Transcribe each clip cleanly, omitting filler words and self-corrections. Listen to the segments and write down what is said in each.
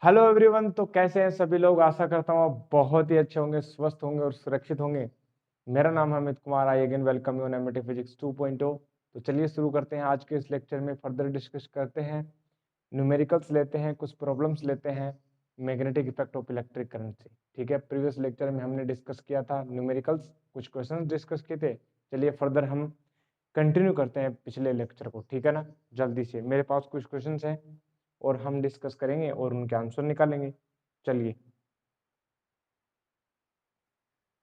Hello everyone. तो कैसे हैं सभी लोग। आशा करता हूँ आप बहुत ही अच्छे होंगे, स्वस्थ होंगे और सुरक्षित होंगे। मेरा नाम है Amit Kumar. I again welcome you MET physics 2.0। तो चलिए शुरू करते हैं। आज के इस लेक्चर में फर्दर डिस्कस करते हैं, न्यूमेरिकल्स लेते हैं, कुछ प्रॉब्लम्स लेते हैं magnetic effect of electric current से। ठीक है, प्रीवियस लेक्चर में हमने डिस्कस किया था न्यूमेरिकल्स, कुछ क्वेश्चन डिस्कस किए थे। चलिए फर्दर हम कंटिन्यू करते हैं पिछले लेक्चर को। ठीक है ना, जल्दी से मेरे पास कुछ क्वेश्चंस हैं और हम डिस्कस करेंगे और उनके आंसर निकालेंगे। चलिए,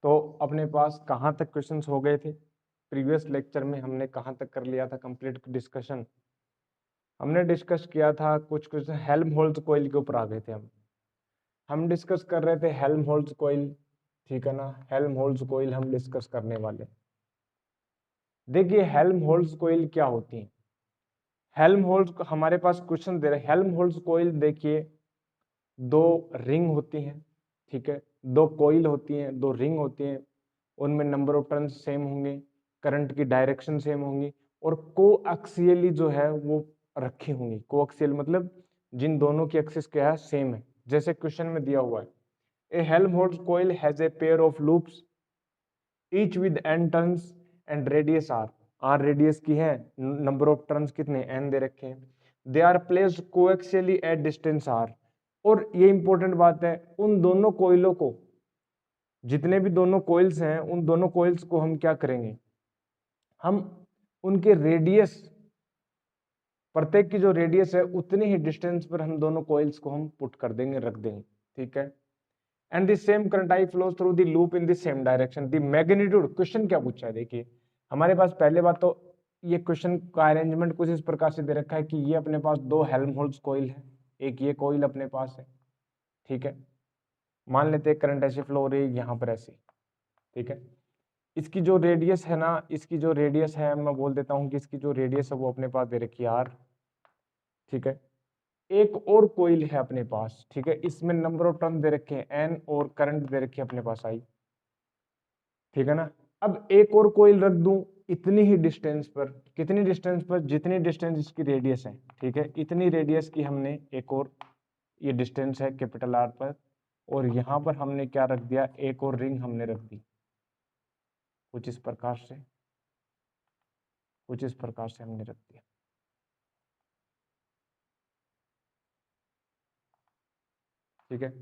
तो अपने पास कहाँ तक क्वेश्चंस हो गए थे प्रीवियस लेक्चर में, हमने कहाँ तक कर लिया था कंप्लीट डिस्कशन। हमने डिस्कस किया था कुछ क्वेश्चन हेल्महोल्ट्ज कॉइल के ऊपर आ गए थे। हम डिस्कस कर रहे थे हेल्महोल्ट्ज कॉइल। ठीक है ना, हेल्महोल्ट्ज कॉइल हम डिस्कस करने वाले। देखिए हेल्महोल्ट्ज कॉइल क्या होती है। हेल्महोल्ट्ज हमारे पास क्वेश्चन दे रहे। हेल्महोल्ट्ज कॉइल देखिए, दो रिंग होती हैं। ठीक है, दो कॉइल होती हैं, दो रिंग होती हैं, उनमें नंबर ऑफ टर्न्स सेम होंगे, करंट की डायरेक्शन सेम होंगी और कोएक्सियली जो है वो रखी होंगी। कोएक्सियल मतलब जिन दोनों की एक्सिस क्या है, सेम है। जैसे क्वेश्चन में दिया हुआ है, a Helmholtz coil has a pair of loops each with n turns and radius r। r radius की है, नंबर ऑफ टर्न्स कितने n दे रखे हैं। They are placed coaxially at distance r। और ये इंपॉर्टेंट बात है, उन दोनों कोयलों को, जितने भी दोनों कोइल्स हैं, उन दोनों कोइल्स को हम क्या करेंगे, हम उनके रेडियस, प्रत्येक की जो रेडियस है उतनी ही डिस्टेंस पर हम दोनों कोइल्स को हम पुट कर देंगे, रख देंगे। ठीक है, and the same current I flows through the loop in the same direction. The magnitude, question क्या पूछा है देखिए हमारे पास। पहले बात तो ये क्वेश्चन का अरेंजमेंट कुछ इस प्रकार से दे रखा है कि ये अपने पास दो हेल्महोल्ट्ज कॉइल है, एक ये कॉइल अपने पास है। ठीक है, मान लेते हैं करंट ऐसे फ्लो हो रही है यहाँ पर ऐसे। ठीक है, इसकी जो रेडियस है ना, इसकी जो रेडियस है, मैं बोल देता हूँ कि इसकी जो रेडियस है वो अपने पास दे रखी है r। ठीक है, एक और कोइल है अपने पास। ठीक है, इसमें नंबर ऑफ टर्न दे रखे हैं n और करंट दे रखी है अपने पास i। ठीक है ना, अब एक और कोइल रख दूं इतनी ही डिस्टेंस पर, कितनी डिस्टेंस पर, जितनी डिस्टेंस इसकी रेडियस है। ठीक है, इतनी रेडियस की हमने एक और, ये डिस्टेंस है कैपिटल R पर, और यहाँ पर हमने क्या रख दिया, एक और रिंग हमने रख दी कुछ इस प्रकार से, कुछ इस प्रकार से हमने रख दिया। ठीक है,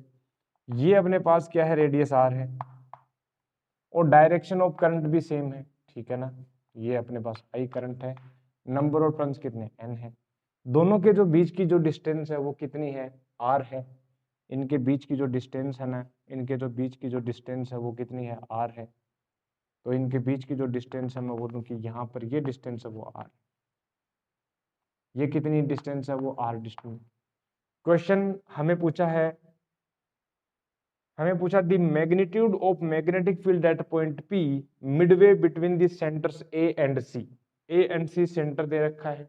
ये अपने पास क्या है, रेडियस R है और डायरेक्शन ऑफ करंट भी सेम है। ठीक है ना, ये अपने पास I करंट है, नंबर ऑफ टर्न्स कितने n है। दोनों के जो बीच की जो डिस्टेंस है वो कितनी है, R है। इनके बीच की जो डिस्टेंस है ना, इनके जो बीच की जो डिस्टेंस है वो कितनी है, R है। तो इनके बीच की जो डिस्टेंस है, मैं बोलूँ कि यहाँ पर ये डिस्टेंस है वो R, ये कितनी डिस्टेंस है वो R डिस्टेंस। क्वेश्चन हमें पूछा है, हमें पूछा the magnitude of magnetic field at point P midway between the centres A and C। A and C centre दे रखा है,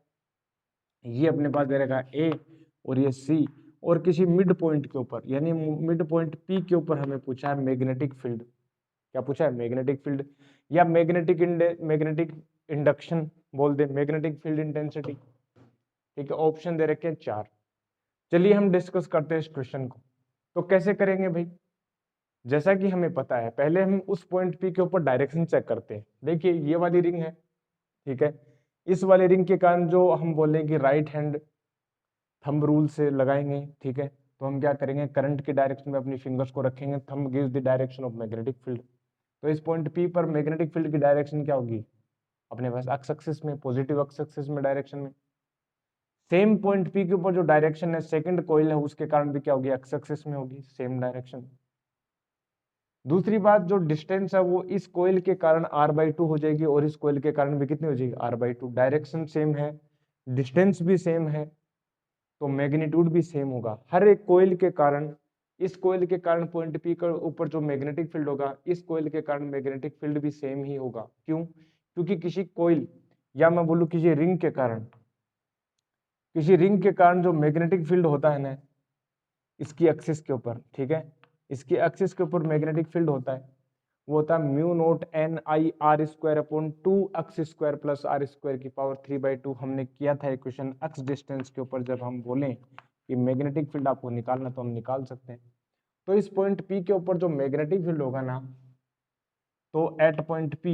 ये अपने पास दे रखा है A और ये C, और किसी मिड पॉइंट के ऊपर यानी मिड पॉइंट P के ऊपर हमें पूछा है मैग्नेटिक फील्ड। क्या पूछा है, मैग्नेटिक फील्ड या मैग्नेटिक इंडक्शन बोल दे, मैग्नेटिक फील्ड इंटेंसिटी। ठीक है, ऑप्शन दे रखे हैं 4। चलिए हम डिस्कस करते हैं इस क्वेश्चन को। तो कैसे करेंगे भाई, जैसा कि हमें पता है, पहले हम उस पॉइंट P के ऊपर डायरेक्शन चेक करते हैं। देखिए ये वाली रिंग है। ठीक है, इस वाली रिंग के कारण जो हम बोलें कि राइट हैंड थंब रूल से लगाएंगे। ठीक है, तो हम क्या करेंगे, करंट की डायरेक्शन में अपनी फिंगर्स को रखेंगे, thumb gives the direction of magnetic field. तो इस पॉइंट P पर मैग्नेटिक फील्ड की डायरेक्शन क्या होगी, अपने पास एक्स एक्सिस में, पॉजिटिव एक्स एक्सिस में डायरेक्शन में। सेम पॉइंट P के ऊपर जो डायरेक्शन है सेकंड कॉइल है, उसके कारण भी क्या होगी, एक्स एक्सिस में होगी, सेम डायरेक्शन। दूसरी बात, जो डिस्टेंस है वो इस कोइल के कारण r/2 हो जाएगी और इस कोइल के कारण भी कितनी हो जाएगी, r/2। डायरेक्शन सेम है, डिस्टेंस भी सेम है, तो मैग्नीट्यूड भी सेम होगा। हर एक कोइल के कारण, इस कोइल के कारण पॉइंट P के ऊपर जो मैग्नेटिक फील्ड होगा, इस कोइल के कारण मैग्नेटिक फील्ड भी सेम ही होगा। क्यों, क्योंकि किसी कोइल या मैं बोलूँ किसी रिंग के कारण, किसी रिंग के कारण जो मैग्नेटिक फील्ड होता है ना, इसकी एक्सिस के ऊपर, ठीक है, इसकी एक्सिस के ऊपर मैग्नेटिक फील्ड होता है, वो होता है mu naught N I R square upon 2x² plus r² की पावर 3/2। हमने किया था इक्वेशन एक्स डिस्टेंस के ऊपर, जब हम बोलें कि मैग्नेटिक फील्ड आपको निकालना, तो हम निकाल सकते हैं। तो इस पॉइंट P के ऊपर जो मैग्नेटिक फील्ड होगा ना, तो at point P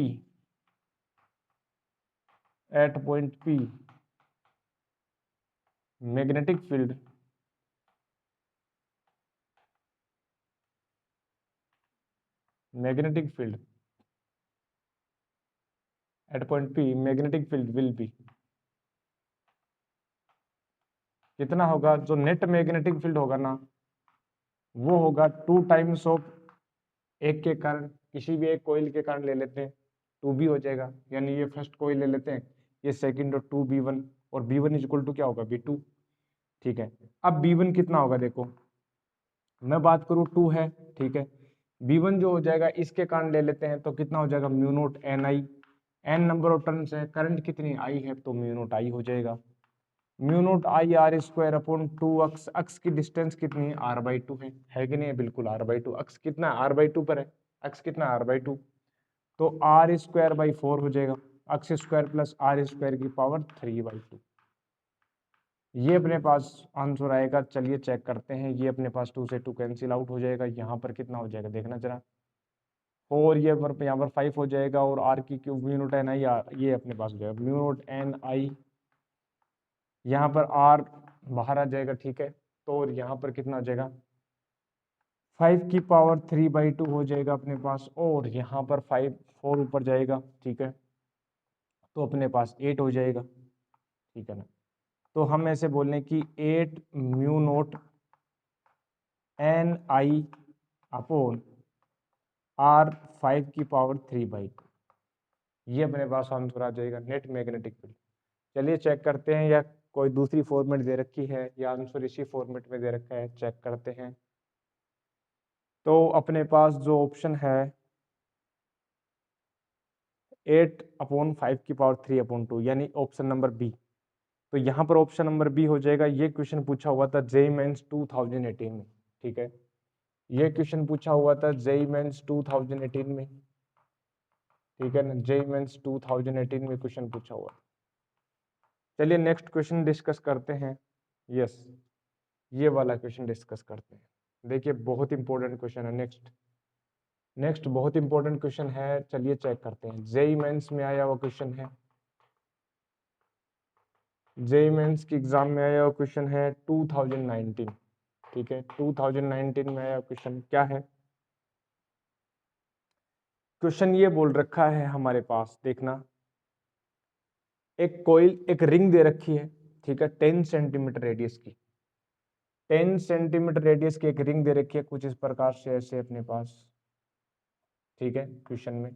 magnetic field at point P magnetic field will be कितना होगा, जो नेट मैग्नेटिक फील्ड होगा ना वो होगा 2 टाइम्स ऑफ एक के कारण, किसी भी एक कॉइल के कारण ले लेते हैं 2b हो जाएगा, यानी ये फर्स्ट कॉइल ले लेते हैं, ये सेकंड और 2b1, और b1 इक्वल टू क्या होगा b2। ठीक है, अब b1 कितना होगा, देखो मैं बात करूं 2 है, ठीक है, b1 जो हो जाएगा इसके कारण ले लेते हैं, तो कितना हो जाएगा mu naught N I, N number of turns है, करंट कितनी आई है, तो म्यू नोट आई हो जाएगा, mu naught I R square upon 2 x, x की डिस्टेंस कितनी है r/2 है कि नहीं है, बिल्कुल r/2, अक्स कितना r/2 पर है, अक्स कितना r/2, तो r²/4 हो जाएगा, अक्स स्क्वायर प्लस r स्क्वायर की पावर 3/2, ये अपने पास आंसर आएगा। चलिए चेक करते हैं, ये अपने पास 2 से 2 कैंसिल आउट हो जाएगा, यहाँ पर कितना हो जाएगा देखना जरा, 4 ये पर यहाँ पर 5 हो जाएगा, और r की क्यूब म्यू नोट एन आई, ये अपने पास हो जाएगा म्यू नोट एन आई, यहाँ पर r बाहर आ जाएगा, ठीक है, तो और यहाँ पर कितना हो जाएगा 5 की पावर 3/2 हो जाएगा अपने पास, और यहाँ पर 4 ऊपर जाएगा, ठीक है, तो अपने पास 8 हो जाएगा, ठीक है ना, तो हम ऐसे बोल लें कि 8 म्यू नोट एन आई अपॉन r 5 की पावर 3/2, ये अपने पास आंसर आ जाएगा नेट मैग्नेटिक फील्ड। चलिए चेक करते हैं, या कोई दूसरी फॉर्मेट दे रखी है या आंसर इसी फॉर्मेट में दे रखा है, चेक करते हैं। तो अपने पास जो ऑप्शन है 8/5 की पावर 3/2, यानी ऑप्शन नंबर बी, तो यहाँ पर ऑप्शन नंबर बी हो जाएगा। ये क्वेश्चन पूछा हुआ था जेईई मेंस 2018 में, ठीक है, ये क्वेश्चन पूछा हुआ था जेईई मेंस 2018 में, ठीक है ना, जेईई मेंस 2018 में क्वेश्चन पूछा हुआ। चलिए नेक्स्ट क्वेश्चन डिस्कस करते हैं। यस, ये वाला क्वेश्चन डिस्कस करते हैं। देखिए बहुत इंपॉर्टेंट क्वेश्चन है। नेक्स्ट बहुत इंपॉर्टेंट क्वेश्चन है, चलिए चेक करते हैं। जेईई मेंस में आया हुआ क्वेश्चन है, जेईई मेंस की एग्जाम में आया हुआ क्वेश्चन है 2019, ठीक है, 2019 में आया क्वेश्चन क्या है। क्वेश्चन ये बोल रखा है हमारे पास, देखना, एक कॉइल, एक रिंग दे रखी है, ठीक है, 10 सेंटीमीटर रेडियस की, 10 सेंटीमीटर रेडियस की एक रिंग दे रखी है कुछ इस प्रकार से, ऐसे अपने पास, ठीक है, क्वेश्चन में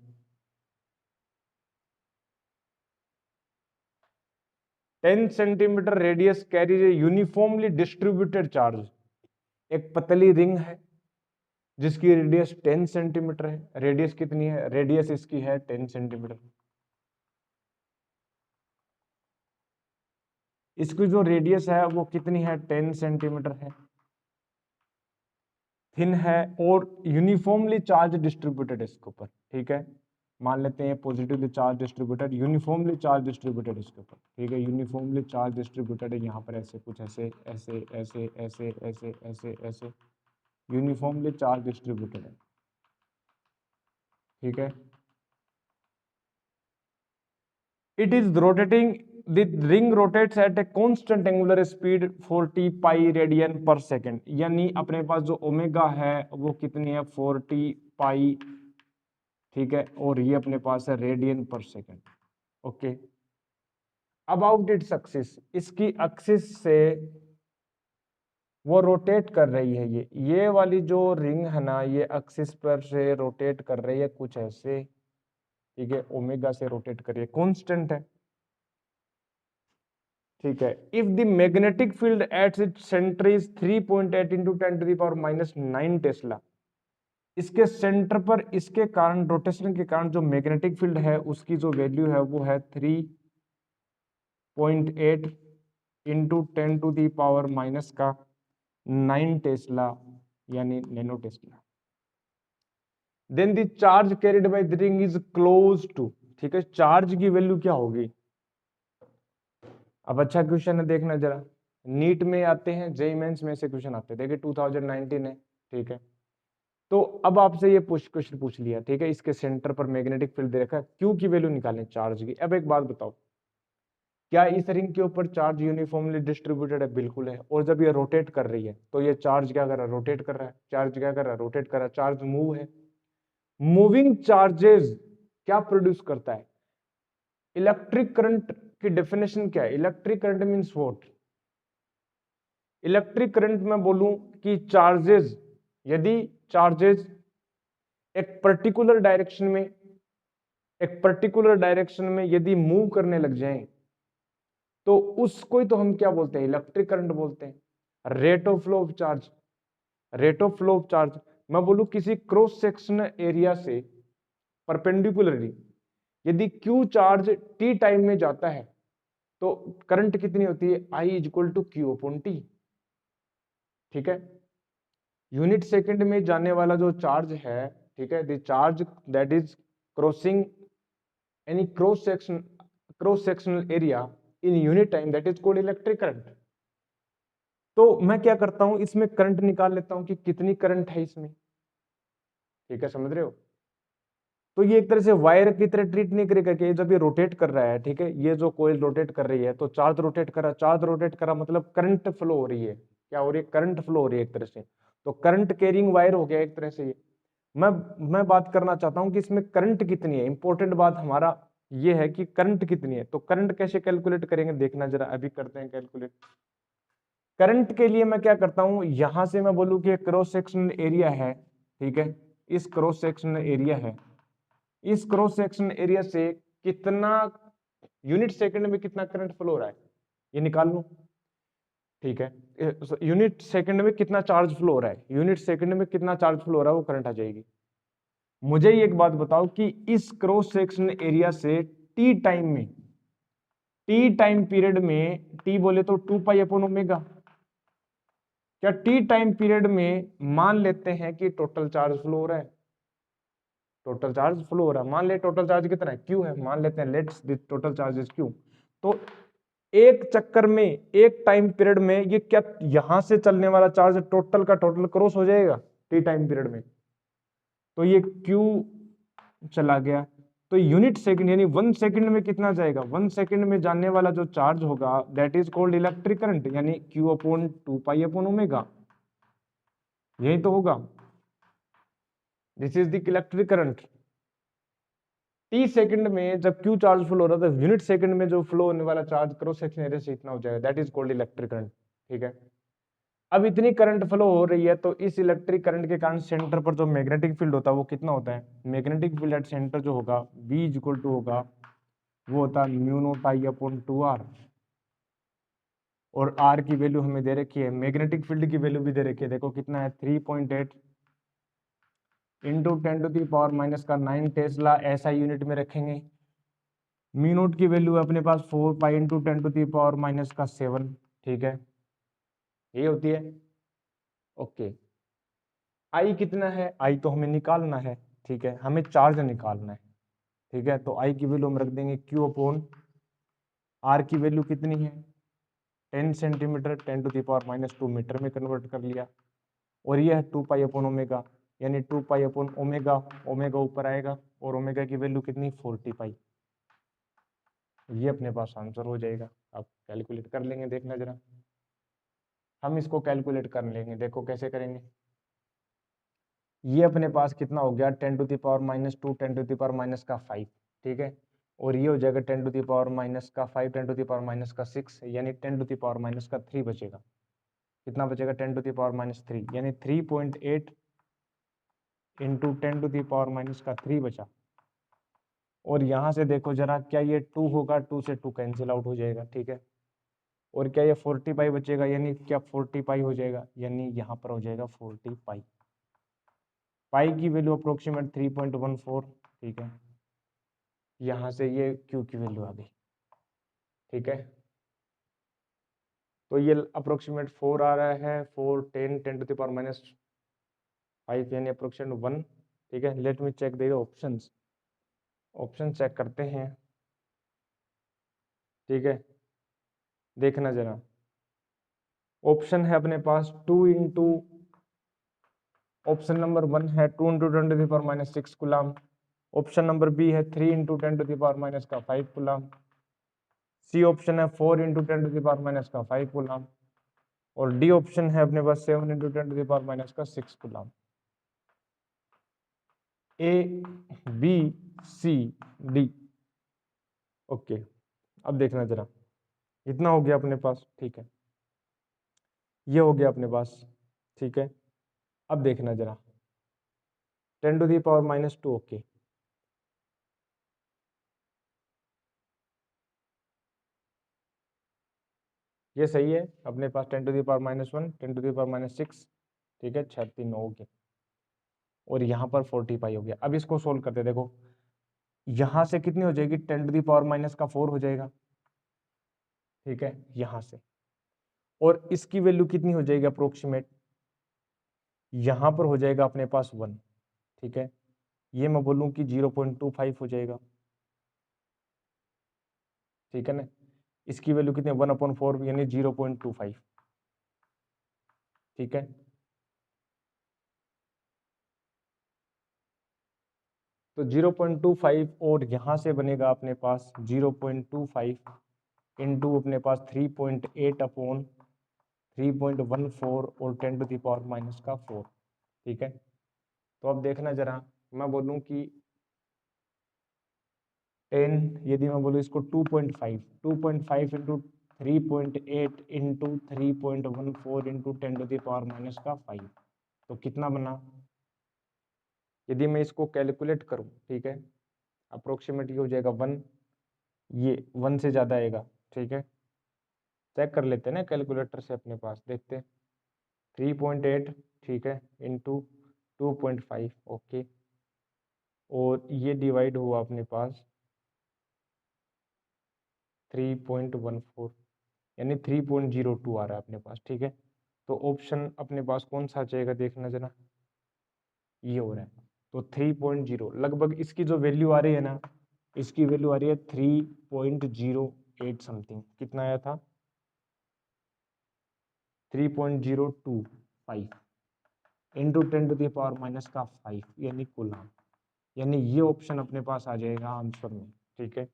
10 सेंटीमीटर रेडियस कैरीज ए यूनिफॉर्मली डिस्ट्रीब्यूटेड चार्ज, एक पतली रिंग है जिसकी रेडियस 10 सेंटीमीटर है, रेडियस कितनी है, रेडियस इसकी है 10 सेंटीमीटर, इसकी जो रेडियस है वो कितनी है 10 सेंटीमीटर है, थिन है, और यूनिफॉर्मली चार्ज डिस्ट्रीब्यूटेड इसके ऊपर, ठीक है, मान लेते हैं positively charge distributed, uniformly charge distributed इसके ऊपर, ठीक है, यूनिफॉर्मली चार्ज डिस्ट्रीब्यूटेड है, यहाँ पर ऐसे कुछ ऐसे ऐसे ऐसे ऐसे ऐसे ऐसे ऐसे यूनिफॉर्मली चार्ज डिस्ट्रीब्यूटेड है, ठीक है, it is rotating, the ring rotates at a constant angular speed 40 pi radian पर सेकेंड, यानी अपने पास जो ओमेगा है वो कितनी है 40 पाई, ठीक है, और ये अपने पास है रेडियन पर second, okay. About its axis, इसकी एक्सिस से वो रोटेट कर रही है, ये वाली जो रिंग है ना, ये एक्सिस पर से रोटेट कर रही है कुछ ऐसे, ठीक है, ओमेगा से रोटेट कर रही है, कांस्टेंट है, ठीक है। If the magnetic field at its centre is 3.8 into 10⁻⁹ Tesla, इसके सेंटर पर इसके कारण, रोटेशन के कारण जो मैग्नेटिक फील्ड है उसकी जो वैल्यू है वो है 3.8 इंटू 10⁻⁹ टेस्ला, यानी nano tesla. Then the charge carried by the ring is close to, ठीक है, चार्ज की वैल्यू क्या होगी। अब अच्छा क्वेश्चन है, देखना जरा, नीट में आते हैं, जेईई मेंस में से क्वेश्चन आते हैं। देखिए 2019 है, ठीक है। तो अब आपसे ये क्वेश्चन पूछ लिया, ठीक है, इसके सेंटर पर मैग्नेटिक फील्ड दे रखा है, क्यू की वैल्यू निकालें चार्ज की। अब एक बात बताओ, क्या इस रिंग के ऊपर चार्ज यूनिफॉर्मली डिस्ट्रीब्यूटेड है? बिल्कुल है। और जब ये रोटेट कर रही है तो ये चार्ज क्या कर रहा है? रोटेट कर रहा है। चार्ज क्या कर रहा है? रोटेट कर रहा है। चार्ज मूव है। मूविंग चार्जेस क्या प्रोड्यूस करता है? इलेक्ट्रिक करंट की डेफिनेशन क्या है? Electric current means what? Electric current में बोलूं कि चार्जेस, यदि चार्जेस एक पर्टिकुलर डायरेक्शन में यदि मूव करने लग जाएं तो उसको ही तो हम क्या बोलते हैं? इलेक्ट्रिक करंट बोलते हैं। Rate of flow of charge, rate of flow of charge. मैं बोलूं किसी क्रॉस सेक्शनल एरिया से परपेंडिकुलरली यदि क्यू चार्ज टी टाइम में जाता है तो करंट कितनी होती है? I equal to Q upon T, ठीक है। यूनिट सेकंड में जाने वाला जो चार्ज है, ठीक है, the charge that is crossing any cross sectional area in unit time that is called electric current. तो मैं क्या करता हूं, इसमें करंट निकाल लेता हूं कि कितनी करंट है इसमें, ठीक है, समझ रहे हो। तो ये एक तरह से वायर की तरह ट्रीट नहीं करेगा कि जब ये रोटेट कर रहा है, ठीक है, ये जो कोयल रोटेट कर रही है तो चार्ज रोटेट कर रहा, चार्ज रोटेट कर रहा मतलब करंट फ्लो हो रही है। क्या हो रही है? करंट फ्लो हो रही है एक तरह से। तो करंट कैरिंग वायर हो गया एक तरह से ये। मैं बात करना चाहता हूं कि इसमें करंट कितनी है। इंपॉर्टेंट बात हमारा ये है कि करंट कितनी है। तो करंट कैसे कैलकुलेट करेंगे, देखना जरा, अभी करते हैं कैलकुलेट। करंट के लिए मैं क्या करता हूं, यहां से मैं बोलूं कि क्रॉस सेक्शनल एरिया है, ठीक है, इस क्रॉस सेक्शनल एरिया है, इस क्रॉस सेक्शन एरिया से कितना यूनिट सेकंड में कितना करंट फ्लो हो रहा है ये निकाल लूं, ठीक है। यूनिट सेकंड में कितना चार्ज फ्लो हो रहा है, यूनिट सेकंड में कितना चार्ज फ्लो हो रहा है वो करंट आ जाएगी। मुझे एक बात बताओ कि इस क्रॉस सेक्शन एरिया से टी टाइम में, टी टाइम पीरियड में, टी बोले तो 2 पाई अपॉन ओमेगा, क्या टी टाइम पीरियड में मान लेते हैं कि टोटल चार्ज फ्लो हो रहा है? टोटल चार्ज फ्लो हो रहा है, मान ले टोटल चार्ज कितना है? क्यू है, मान लेते हैं let's the total charge is Q. तो एक चक्कर में, एक टाइम पीरियड में ये क्या यहां से चलने वाला चार्ज टोटल का टोटल क्रॉस हो जाएगा टी टाइम पीरियड में? तो ये क्यू चला गया। तो यूनिट सेकंड यानी 1 सेकंड में कितना जाएगा? 1 सेकंड में जाने वाला जो चार्ज होगा that is called electric current, यानी q upon 2 pi upon omega, यही तो होगा। This is the electric current. T second में जब क्यू चार्ज फ्लो हो रहा था, यूनिट सेकंड में जो फ्लो होने वाला चार्ज क्रॉस सेक्शन एरिया से इतना हो जाएगा, that is called electric current, ठीक है। अब इतनी करंट फ्लो हो रही है तो इस इलेक्ट्रिक करंट के कारण सेंटर पर जो मैग्नेटिक फील्ड होता है वो कितना होता है? मैग्नेटिक फील्ड एट सेंटर जो होगा B इक्वल टू होगा, वो होता है mu naught I upon 2R। और R की वैल्यू हमें दे रखी है, मैग्नेटिक फील्ड की वैल्यू भी दे रखी है, देखो कितना है 3.8 इंटू 10⁻⁻9 टेस्ला, ऐसा यूनिट में रखेंगे। म्यू नॉट की वैल्यू है अपने पास 4 पाई इंटू 10⁻⁻7, ठीक है, ये होती है। ओके, आई कितना है? आई तो हमें निकालना है, ठीक है, हमें चार्ज निकालना है, ठीक है। तो आई की वैल्यू हम रख देंगे क्यू अपॉन आर की वैल्यू कितनी है? 10 सेंटीमीटर, 10⁻⁻2 मीटर में कन्वर्ट कर लिया। और ये है 2 पाई अपॉन ओमेगा, यानी 2 पाई अपॉन ओमेगा, ओमेगा ऊपर आएगा और ओमेगा की वैल्यू कितनी? 40 पाई। ये अपने पास आंसर हो जाएगा। अब कैलकुलेट कर लेंगे, देखना जरा, हम इसको कैलकुलेट कर लेंगे, देखो कैसे करेंगे। ये अपने पास कितना हो गया? 10⁻⁻2 10⁻⁻5, ठीक है। और ये हो जाएगा 10⁻⁻5 10⁻⁻6, यानी 10⁻⁻3 बचेगा। कितना बचेगा? 10⁻⁻3, यानी 3.8 इंटू 10⁻⁻3 बचा। और यहाँ से देखो जरा, क्या ये 2 होगा? 2 से 2 कैंसिल आउट हो जाएगा, ठीक है। और क्या ये 40 पाई बचेगा? यानी क्या 40 पाई हो जाएगा, यानी यहाँ पर हो जाएगा 40 पाई। पाई की वैल्यू अप्रोक्सीमेट 3.14, ठीक है। यहाँ से ये क्यू की वैल्यू आ गई, ठीक है। तो ये अप्रोक्सीमेट 4 आ रहा है, 4 10 10⁻⁻5 यानी अप्रोक्सीमेट 1, ठीक है। Let me check the options, option check करते हैं, ठीक है, देखना जरा। ऑप्शन है अपने पास 2 इंटू, ऑप्शन नंबर 1 है 2 into 10⁻⁻6 coulomb, option number B है 3 इंटू 10⁻⁻5 कूलम, सी ऑप्शन है 4 इंटू 10⁻⁻5 कूलम, और डी ऑप्शन है अपने पास 7 into 10⁻⁻6 coulomb. A B C D. Okay, अब देखना जरा, इतना हो गया अपने पास, ठीक है, ये हो गया अपने पास, ठीक है। अब देखना जरा 10⁻⁻2, ओके, ये सही है अपने पास 10⁻⁻1 10⁻⁻6, ठीक है, 36 हो गया, और यहाँ पर 45 हो गया। अब इसको सोल्व करते, देखो यहाँ से कितनी हो जाएगी, 10⁻⁻4 हो जाएगा, ठीक है, यहाँ से, और इसकी वैल्यू कितनी हो जाएगी अप्रोक्सीमेट, यहाँ पर हो जाएगा अपने पास 1, ठीक है, ये मैं बोलूँ कि 0.25 हो जाएगा, ठीक है ना, इसकी वैल्यू कितनी, 1/4 यानी 0.25, ठीक है। तो 0.25 और यहाँ से बनेगा अपने पास 0.25 इंटू अपने पास 3.8 अपॉन 3.14 और 10⁻⁻4, ठीक है। तो अब देखना जरा, मैं बोलूँ कि 10, यदि मैं बोलूँ इसको 2.5 इंटू 3.8 इंटू 3.14 इंटू 10⁻⁻5, तो कितना बना, यदि मैं इसको कैलकुलेट करूं, ठीक है, अप्रोक्सीमेट ये हो जाएगा 1, ये 1 से ज़्यादा आएगा, ठीक है, चेक कर लेते हैं ना कैलकुलेटर से, अपने पास देखते हैं, 3.8, ठीक है, इंटू 2.5, ओके, और ये डिवाइड हुआ अपने पास 3.14 यानी 3.02 आ रहा है अपने पास, ठीक है। तो ऑप्शन अपने पास कौन सा चाहिएगा, देखना जरा, ये हो रहा है, तो 3.0 लगभग इसकी जो वैल्यू आ रही है ना, इसकी वैल्यू आ रही है 3.08 समथिंग, कितना आया था, 3.025 इंटू 10⁻⁻5 यानी कूलम, यानी ये ऑप्शन अपने पास आ जाएगा आंसर में, ठीक है,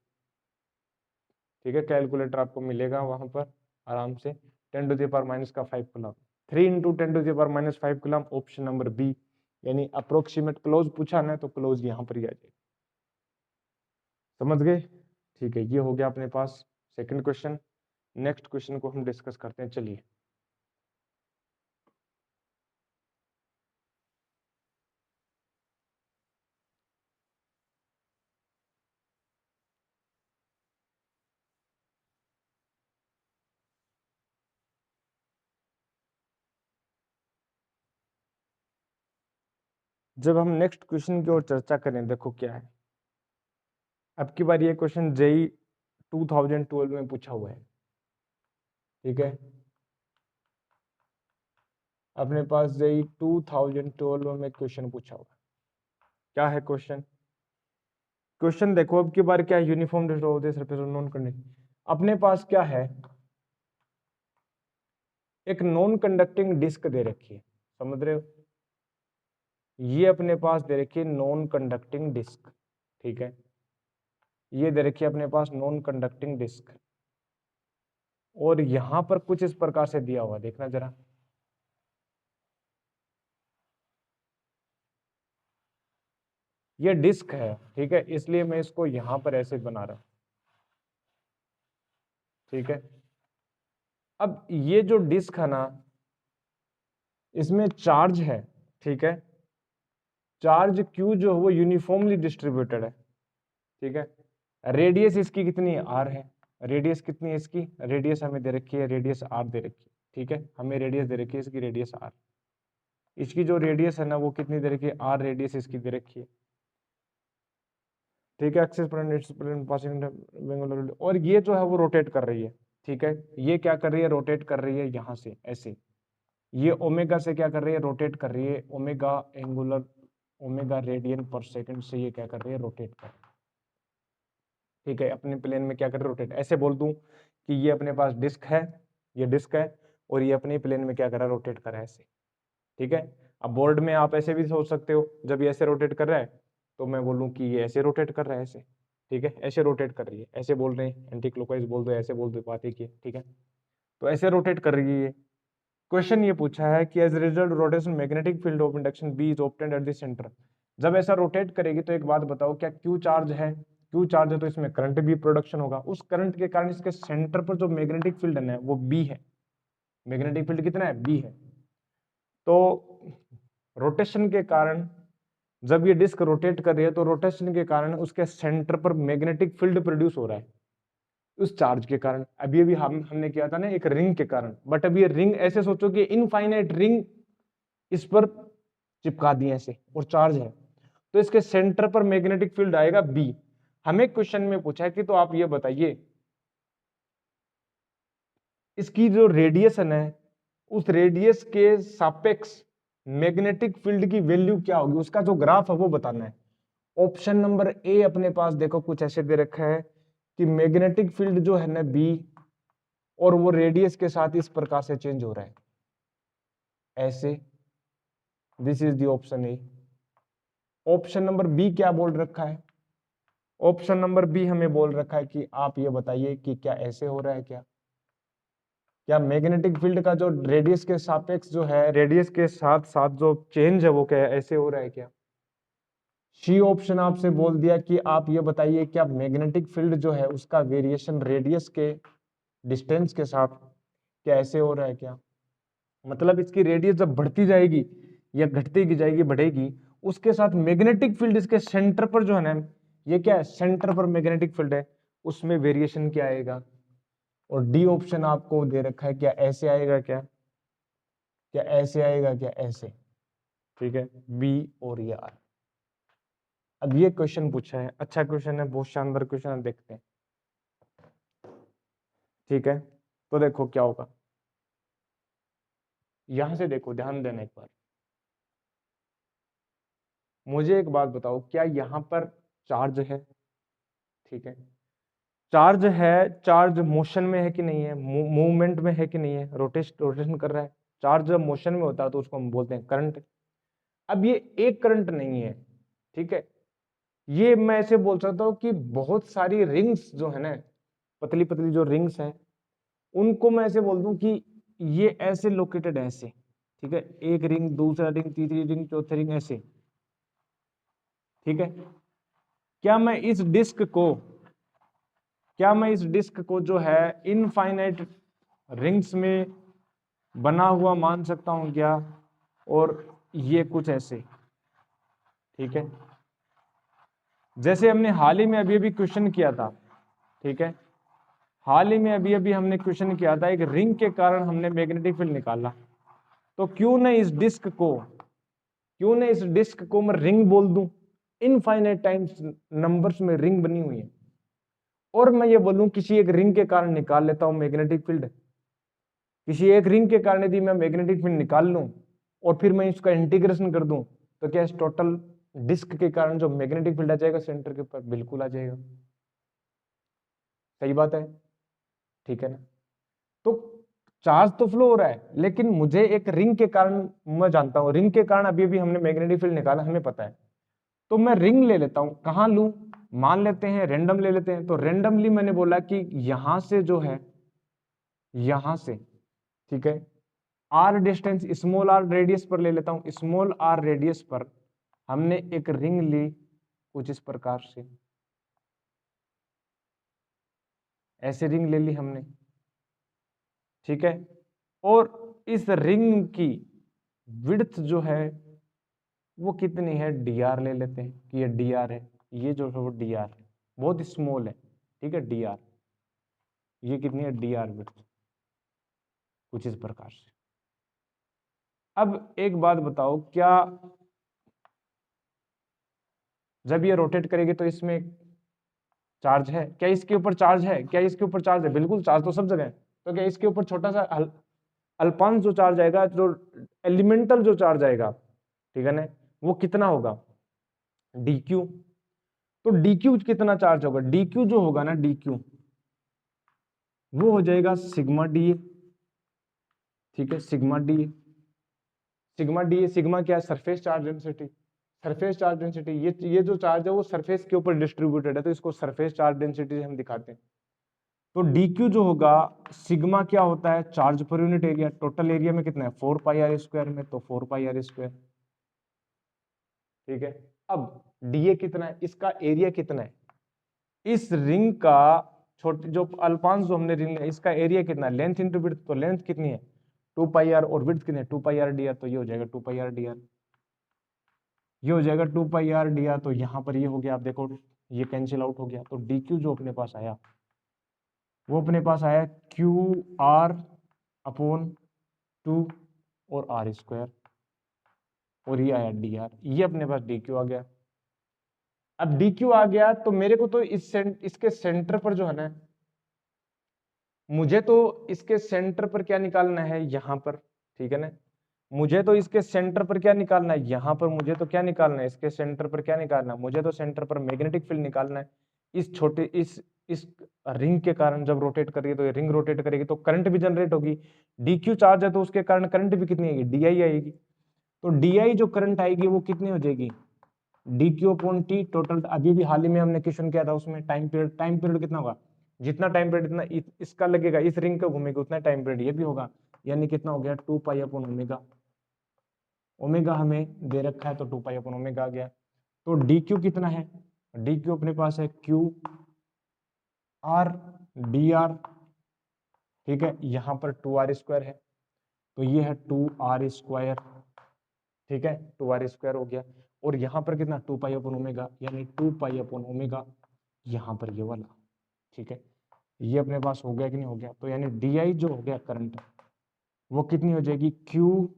ठीक है, कैलकुलेटर आपको मिलेगा वहां पर आराम से, 10⁻⁻5 coulomb, 3 into 10⁻⁻5 coulomb, option number B, यानी अप्रोक्सीमेट क्लोज पूछा ना, तो क्लोज यहाँ पर ही आ जाएगा, समझ गए, ठीक है। ये हो गया अपने पास सेकंड क्वेश्चन। नेक्स्ट क्वेश्चन को हम डिस्कस करते हैं, चलिए। जब हम नेक्स्ट क्वेश्चन की ओर चर्चा करें, देखो क्या है, अब की बार ये क्वेश्चन जेई 2012 में पूछा हुआ है, ठीक है, अपने पास जेई 2012 में क्वेश्चन पूछा हुआ है। क्या है क्वेश्चन, क्वेश्चन देखो अब की बार क्या, यूनिफॉर्म सरफेस नॉन कंडक्टिंग, अपने पास क्या है, एक नॉन कंडक्टिंग डिस्क दे रखी है, समझ रहे हो, ये अपने पास दे रखी है नॉन कंडक्टिंग डिस्क, ठीक है, ये दे रखी है अपने पास नॉन कंडक्टिंग डिस्क, और यहां पर कुछ इस प्रकार से दिया हुआ, देखना जरा, ये डिस्क है, ठीक है, इसलिए मैं इसको यहां पर ऐसे बना रहा हूं, ठीक है। अब ये जो डिस्क है ना, इसमें चार्ज है, ठीक है, चार्ज क्यू जो है वो यूनिफॉर्मली डिस्ट्रीब्यूटेड है, ठीक है, रेडियस इसकी कितनी है, आर है, रेडियस कितनी है इसकी, रेडियस हमें दे रखी है, रेडियस आर दे रखी है, ठीक है, हमें रेडियस दे रखी है इसकी, रेडियस आर, इसकी जो रेडियस है ना वो कितनी दे रखी है, आर रेडियस इसकी दे रखी है, ठीक है, एक्सिस पासिंग, और ये जो है वो रोटेट कर रही है, ठीक है, ये क्या कर रही है, रोटेट कर रही है यहाँ से ऐसे, ये ओमेगा से क्या कर रही है, रोटेट कर रही है, ओमेगा एंगुलर, ओमेगा रेडियन पर सेकंड से ये क्या कर रही है, रोटेट कर रही है, ठीक है, अपने प्लेन में क्या कर रही है, रोटेट, ऐसे बोल दूं कि ये अपने पास डिस्क है, ये डिस्क है, और ये अपने प्लेन में क्या कर रहा है, रोटेट कर रहा है ऐसे, ठीक है। अब बोर्ड में आप ऐसे भी सोच सकते हो, जब ये ऐसे रोटेट कर रहा है तो मैं बोलूँ कि ये ऐसे रोटेट कर रहा है ऐसे, ठीक है, ऐसे रोटेट कर रही है, ऐसे बोल रहे हैं, एंटी क्लॉकवाइज बोल दो, ऐसे बोल दो, बात एक ही है, ठीक है। तो ऐसे रोटेट कर रही है ये। क्वेश्चन ये पूछा है कि as result rotation magnetic field of induction B is obtained at the centre. जब ऐसा रोटेट करेगी तो एक बात बताओ, क्या क्यू चार्ज है, क्यू चार्ज है तो इसमें करंट भी प्रोडक्शन होगा, उस करंट के कारण इसके सेंटर पर जो मैग्नेटिक फील्ड है वो बी है, मैग्नेटिक फील्ड कितना है, बी है। तो रोटेशन के कारण जब ये डिस्क रोटेट कर रही है तो रोटेशन के कारण उसके सेंटर पर मैग्नेटिक फील्ड प्रोड्यूस हो रहा है उस चार्ज के कारण। अभी अभी हमने किया था ना एक रिंग के कारण, बट अब ये रिंग ऐसे सोचो कि इनफाइनाइट रिंग इस पर चिपका दी ऐसे और चार्ज है, तो इसके सेंटर पर मैग्नेटिक फील्ड आएगा बी। हमें क्वेश्चन में पूछा है कि तो आप ये बताइए इसकी जो रेडियसन है उस रेडियस के सापेक्ष मैग्नेटिक फील्ड की वैल्यू क्या होगी, उसका जो ग्राफ है वो बताना है। ऑप्शन नंबर ए अपने पास देखो कुछ ऐसे दे रखा है कि मैग्नेटिक फील्ड जो है ना बी, और वो रेडियस के साथ इस प्रकार से चेंज हो रहा है ऐसे, this is the option A. Option number B क्या बोल रखा है, ऑप्शन नंबर बी हमें बोल रखा है कि आप ये बताइए कि क्या ऐसे हो रहा है, क्या मैग्नेटिक फील्ड का जो रेडियस के सापेक्ष जो है, रेडियस के साथ साथ जो चेंज है वो क्या है, ऐसे हो रहा है क्या। सी ऑप्शन आपसे बोल दिया कि आप ये बताइए क्या मैग्नेटिक फील्ड जो है उसका वेरिएशन रेडियस के डिस्टेंस के साथ क्या ऐसे हो रहा है क्या। मतलब इसकी रेडियस जब बढ़ती जाएगी या घटती जाएगी, बढ़ेगी, उसके साथ मैग्नेटिक फील्ड इसके सेंटर पर जो है ना, ये क्या है, सेंटर पर मैग्नेटिक फील्ड है, उसमें वेरिएशन क्या आएगा। और डी ऑप्शन आपको दे रखा है, क्या ऐसे आएगा, क्या ऐसे आएगा, क्या ऐसे, ठीक है, बी और ये आर। अब ये क्वेश्चन पूछा है, अच्छा क्वेश्चन है, बहुत शानदार क्वेश्चन है, देखते हैं, ठीक है। तो देखो क्या होगा, यहां से देखो, ध्यान देना एक बार, मुझे एक बात बताओ, क्या यहाँ पर चार्ज है, ठीक है, चार्ज है, चार्ज मोशन में है कि नहीं है, मूवमेंट में है कि नहीं है, रोटेशन कर रहा है। चार्ज जब मोशन में होता है तो उसको हम बोलते हैं करंट। अब ये एक करंट नहीं है, ठीक है, ये मैं ऐसे बोल सकता हूँ कि बहुत सारी रिंग्स जो है ना, पतली पतली जो रिंग्स हैं, उनको मैं ऐसे बोल दूं कि ये ऐसे लोकेटेड है ऐसे, ठीक है, एक रिंग, दूसरा रिंग, तीसरी रिंग, चौथी रिंग, ऐसे, ठीक है। क्या मैं इस डिस्क को, क्या मैं इस डिस्क को जो है इनफाइनाइट रिंग्स में बना हुआ मान सकता हूं क्या, और ये कुछ ऐसे, ठीक है, जैसे हमने हाल ही में अभी अभी क्वेश्चन किया था, ठीक है, हाल ही में अभी अभी हमने क्वेश्चन किया था, एक रिंग के कारण हमने मैग्नेटिक फील्ड निकाला, तो क्यों न इस डिस्क को, क्यों न इस डिस्क को मैं रिंग बोल दूं, इनफाइनाइट टाइम्स नंबर्स में रिंग बनी हुई है, और मैं ये बोलूं किसी एक रिंग के कारण निकाल लेता हूं मैग्नेटिक फील्ड, किसी एक रिंग के कारण यदि मैं मैग्नेटिक फील्ड निकाल लूं और फिर मैं इसका इंटीग्रेशन कर दूं, तो क्या इस टोटल डिस्क के कारण जो मैग्नेटिक फील्ड आ जाएगा सेंटर के ऊपर, बिल्कुल आ जाएगा, सही बात है, ठीक है ना। तो चार्ज तो फ्लो हो रहा है, लेकिन मुझे एक रिंग के कारण, मैं जानता हूं रिंग के कारण अभी अभी हमने मैग्नेटिक फील्ड निकाला, हमें पता है, तो मैं रिंग ले लेता हूं, कहां लूं, मान लेते हैं रेंडम ले लेते हैं, तो रेंडमली मैंने बोला कि यहां से जो है, यहां से, ठीक है, R distance, small R radius पर ले लेता हूं, स्मॉल आर रेडियस पर हमने एक रिंग ली कुछ इस प्रकार से, ऐसे रिंग ले ली हमने, ठीक है, और इस रिंग की विड्थ जो है वो कितनी है, डी आर ले लेते हैं कि ये डी आर है, ये जो है वो डी आर है, बहुत स्मॉल है, ठीक है, डी आर, ये कितनी है, डी आर विड्थ, कुछ इस प्रकार से। अब एक बात बताओ, क्या जब ये रोटेट करेगी तो इसमें चार्ज है, क्या इसके ऊपर चार्ज है, क्या इसके ऊपर चार्ज है, बिल्कुल चार्ज तो सब जगह है, तो क्या इसके ऊपर छोटा सा अल्पांश जो चार्ज आएगा, जो एलिमेंटल जो चार्ज आएगा, ठीक है ना, वो कितना होगा, डी क्यू। तो डी क्यू कितना चार्ज होगा, डी क्यू जो होगा ना, डी क्यू वो हो जाएगा सिग्मा डी, ठीक है, sigma D, sigma D, sigma क्या है, surface charge density, surface charge density, ये जो चार्ज है वो सरफेस के ऊपर डिस्ट्रीब्यूटेड है, तो इसको सरफेस चार्ज डेंसिटी हम दिखाते हैं। तो dq जो होगा, सिग्मा क्या होता है, charge per unit area, total area में कितना है 4 पाई आर स्क्वायर में, तो 4 पाई आर स्क्वायर, ठीक है। अब dA कितना है, इसका एरिया कितना है, इस रिंग का छोटे जो अल्पांश जो हमने रिंग है इसका एरिया कितना है, लेंथ इंटू विड्थ, तो लेंथ कितनी है 2 पाई आर और विड्थ कितनी है 2 पाई आर डी आर, तो ये हो जाएगा 2 पाई आर डी आर, ये हो जाएगा 2 पाई आर डी आर। तो यहाँ पर ये हो गया, आप देखो ये कैंसिल आउट हो गया, तो dq जो अपने पास आया वो अपने पास आया क्यू आर अपॉन 2 और आर स्क्वायर, और ये आया डी आर, ये अपने पास dq आ गया। अब dq आ गया तो मेरे को तो इसके सेंटर पर जो है ना, मुझे तो इसके सेंटर पर क्या निकालना है यहाँ पर, ठीक है ना, मुझे तो इसके सेंटर पर क्या निकालना है यहाँ पर, मुझे तो क्या निकालना है इसके सेंटर पर क्या निकालना है, मुझे तो सेंटर पर मैग्नेटिक फील्ड निकालना है। इस छोटे इस रिंग के कारण जब रोटेट करेगी तो ये रिंग रोटेट करेगी तो करंट भी जनरेट होगी, dq चार्ज है तो उसके कारण करंट भी कितनी आएगी, di आएगी। तो di जो करंट आएगी वो कितनी हो जाएगी, dq अपॉन t टोटल। अभी भी हाल ही में हमने क्वेश्चन किया था, उसमें टाइम पीरियड कितना होगा, जितना टाइम पीरियड इतना इसका लगेगा, इस रिंग का घूमेगा उतना टाइम पीरियड ये भी होगा, यानी कितना हो गया 2 पाई अपॉन ओमेगा, ओमेगा हमें दे रखा है तो 2 पाई अपॉन ओमेगा आ गया। तो dq कितना है, dq अपने पास है q आर डी आर, ठीक है, यहाँ पर 2r स्क्वायर है तो ये है 2r स्क्वायर, ठीक है 2r स्क्वायर हो गया, और यहाँ पर कितना 2 पाई अपॉन ओमेगा, यानी 2 पाई अपॉन ओमेगा, यहाँ पर ये वाला, ठीक है, ये अपने पास हो गया कि नहीं हो गया। तो यानी डी जो हो गया करंट वो कितनी हो जाएगी, क्यू